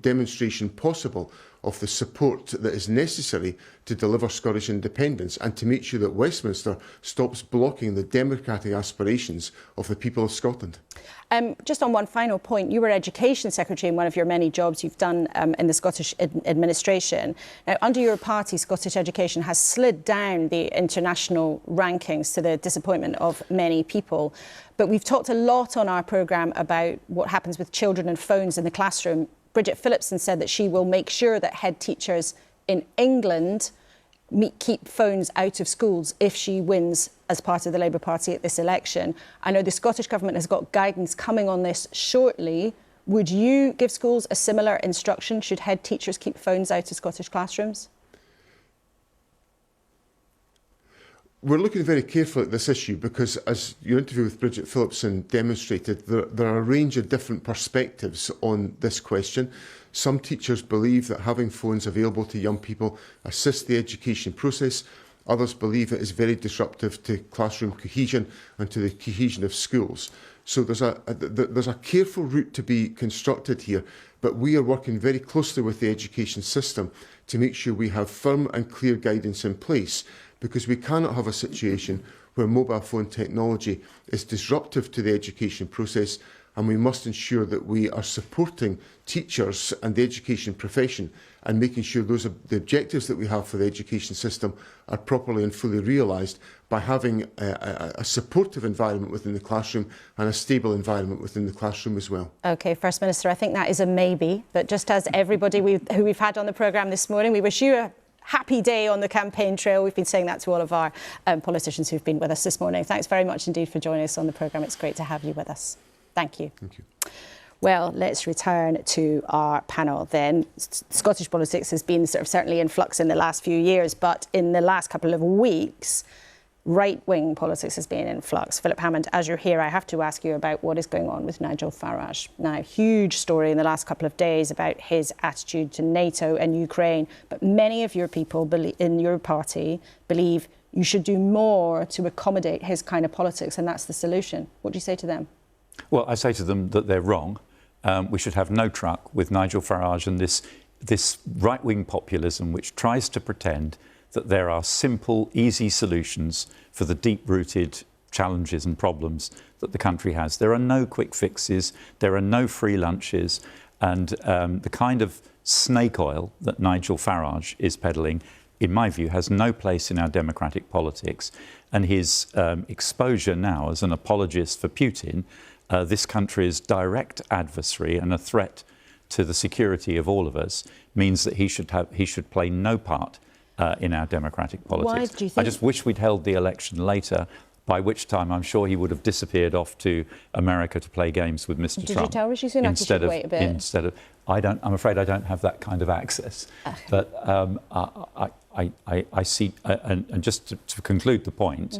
[SPEAKER 14] demonstration possible of the support that is necessary to deliver Scottish independence, and to make sure that Westminster stops blocking the democratic aspirations of the people of Scotland.
[SPEAKER 2] Just on one final point, you were Education Secretary in one of your many jobs you've done in the Scottish administration. Now, under your party, Scottish education has slid down the international rankings to the disappointment of many people. But we've talked a lot on our programme about what happens with children and phones in the classroom. Bridget Phillipson said that she will make sure that head teachers in England keep phones out of schools if she wins as part of the Labour Party at this election. I know the Scottish Government has got guidance coming on this shortly. Would you give schools a similar instruction? Should head teachers keep phones out of Scottish classrooms?
[SPEAKER 14] We're looking very carefully at this issue because, as your interview with Bridget Phillipson demonstrated, there are a range of different perspectives on this question. Some teachers believe that having phones available to young people assists the education process. Others believe it is very disruptive to classroom cohesion and to the cohesion of schools. So there's a careful route to be constructed here, but we are working very closely with the education system to make sure we have firm and clear guidance in place, because we cannot have a situation where mobile phone technology is disruptive to the education process, and we must ensure that we are supporting teachers and the education profession and making sure the objectives that we have for the education system are properly and fully realised by having a supportive environment within the classroom and a stable environment within the classroom as well.
[SPEAKER 2] OK, First Minister, I think that is a maybe, but just as everybody who we've had on the programme this morning, we wish you a happy day on the campaign trail. We've been saying that to all of our politicians who've been with us this morning. Thanks very much indeed for joining us on the programme. It's great to have you with us. Thank you.
[SPEAKER 14] Thank you.
[SPEAKER 2] Well, let's return to our panel then. Scottish politics has been certainly in flux in the last few years, but in the last couple of weeks, right-wing politics has been in flux. Philip Hammond, as you're here, I have to ask you about what is going on with Nigel Farage. Now, huge story in the last couple of days about his attitude to NATO and Ukraine, but many of your people in your party believe you should do more to accommodate his kind of politics, and that's the solution. What do you say to them?
[SPEAKER 6] Well, I say to them that they're wrong. We should have no truck with Nigel Farage and this right-wing populism which tries to pretend that there are simple, easy solutions for the deep-rooted challenges and problems that the country has. There are no quick fixes, there are no free lunches, and the kind of snake oil that Nigel Farage is peddling, in my view, has no place in our democratic politics. And his exposure now as an apologist for Putin, this country's direct adversary and a threat to the security of all of us, means that he should play no part in our democratic politics.
[SPEAKER 2] Why do you think?
[SPEAKER 6] I just wish we'd held the election later, by which time I'm sure he would have disappeared off to America to play games with Mr. Trump.
[SPEAKER 2] Did you tell Rishi Sunak he should wait a bit?
[SPEAKER 6] I'm afraid I don't have that kind of access. But I see, and just to conclude the point,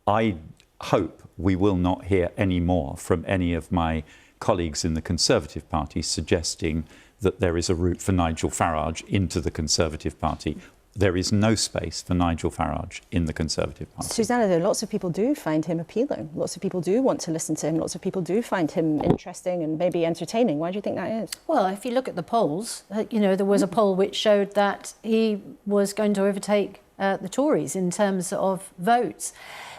[SPEAKER 6] I hope we will not hear any more from any of my colleagues in the Conservative Party suggesting that there is a route for Nigel Farage into the Conservative Party. There is no space for Nigel Farage in the Conservative Party.
[SPEAKER 2] Susanna, though, lots of people do find him appealing. Lots of people do want to listen to him. Lots of people do find him interesting and maybe entertaining. Why do you think that is?
[SPEAKER 8] Well, if you look at the polls, there was a poll which showed that he was going to overtake the Tories in terms of votes.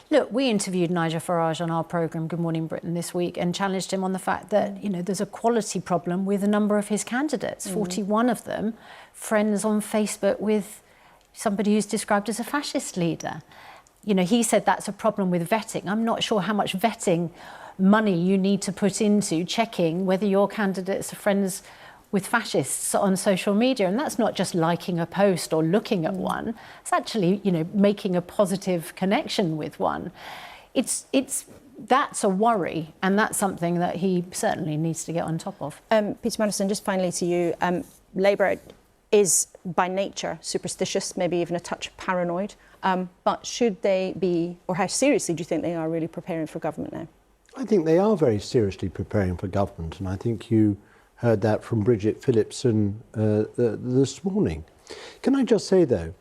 [SPEAKER 8] Look, we interviewed Nigel Farage on our programme Good Morning Britain this week and challenged him on the fact that, there's a quality problem with a number of his candidates, 41 of them, friends on Facebook with somebody who's described as a fascist leader. He said that's a problem with vetting. I'm not sure how much vetting money you need to put into checking whether your candidates are friends with fascists on social media. And that's not just liking a post or looking at one. It's actually, making a positive connection with one. That's a worry, and that's something that he certainly needs to get on top of.
[SPEAKER 2] Peter Mandelson, just finally to you. Labour is by nature superstitious, maybe even a touch paranoid. But should they be, or how seriously do you think they are really preparing for government now?
[SPEAKER 7] I think they are very seriously preparing for government, and I think you heard that from Bridget Phillipson this morning. Can I just say, though,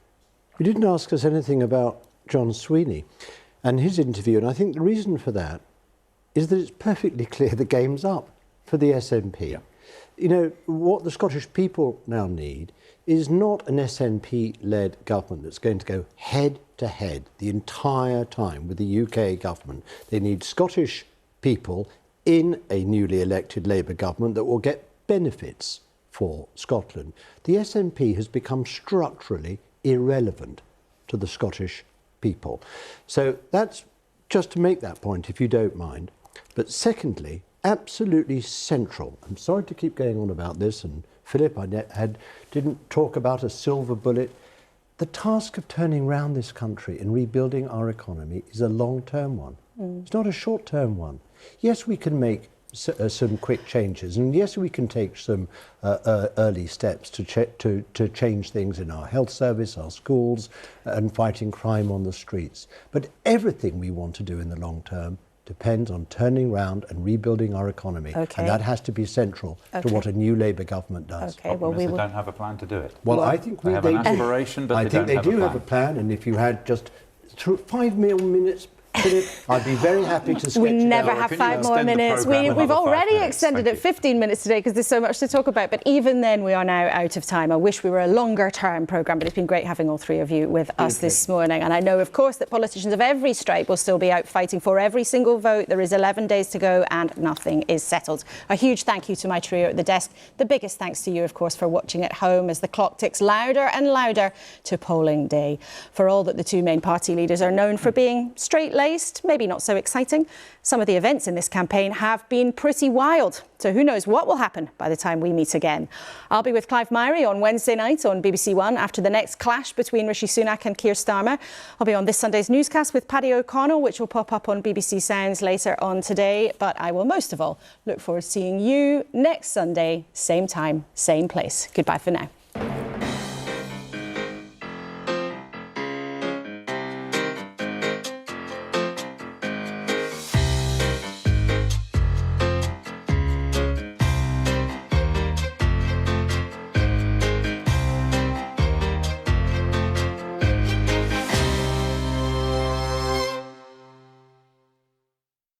[SPEAKER 7] you didn't ask us anything about John Swinney and his interview, and I think the reason for that is that it's perfectly clear the game's up for the SNP. Yeah. What the Scottish people now need is not an SNP-led government that's going to go head-to-head the entire time with the UK government. They need Scottish people in a newly elected Labour government that will get benefits for Scotland. The SNP has become structurally irrelevant to the Scottish people. So that's just to make that point, if you don't mind. But secondly, absolutely central. I'm sorry to keep going on about this, and Philip, didn't talk about a silver bullet. The task of turning round this country and rebuilding our economy is a long-term one. It's not a short-term one. Yes, we can make some quick changes, and yes, we can take some early steps to change things in our health service, our schools, and fighting crime on the streets. But everything we want to do in the long term depends on turning round and rebuilding our economy. Okay. And that has to be central to what a new Labour government does.
[SPEAKER 6] Okay, well, they don't have a plan to do it.
[SPEAKER 7] Well, I think
[SPEAKER 6] they have an aspiration, but
[SPEAKER 7] I think they do have a plan, and if you had just 5 minutes I'd be very happy to sketch
[SPEAKER 2] We
[SPEAKER 7] it
[SPEAKER 2] never
[SPEAKER 7] out.
[SPEAKER 2] have
[SPEAKER 6] Can you
[SPEAKER 2] 5 more
[SPEAKER 6] extend the
[SPEAKER 2] minutes.
[SPEAKER 6] programme
[SPEAKER 2] We've
[SPEAKER 6] another 5
[SPEAKER 2] already
[SPEAKER 6] minutes?
[SPEAKER 2] extended
[SPEAKER 6] Thank
[SPEAKER 2] it 15 minutes today because there's so much to talk about. But even then, we are now out of time. I wish we were a longer term programme, but it's been great having all three of you with us this morning. And I know, of course, that politicians of every stripe will still be out fighting for every single vote. There is 11 days to go and nothing is settled. A huge thank you to my trio at the desk. The biggest thanks to you, of course, for watching at home as the clock ticks louder and louder to polling day. For all that the two main party leaders are known for being straight-laced, maybe not so exciting, some of the events in this campaign have been pretty wild. So who knows what will happen by the time we meet again. I'll be with Clive Myrie on Wednesday night on BBC One after the next clash between Rishi Sunak and Keir Starmer. I'll be on this Sunday's newscast with Paddy O'Connell, which will pop up on BBC Sounds later on today. But I will most of all look forward to seeing you next Sunday, same time, same place. Goodbye for now.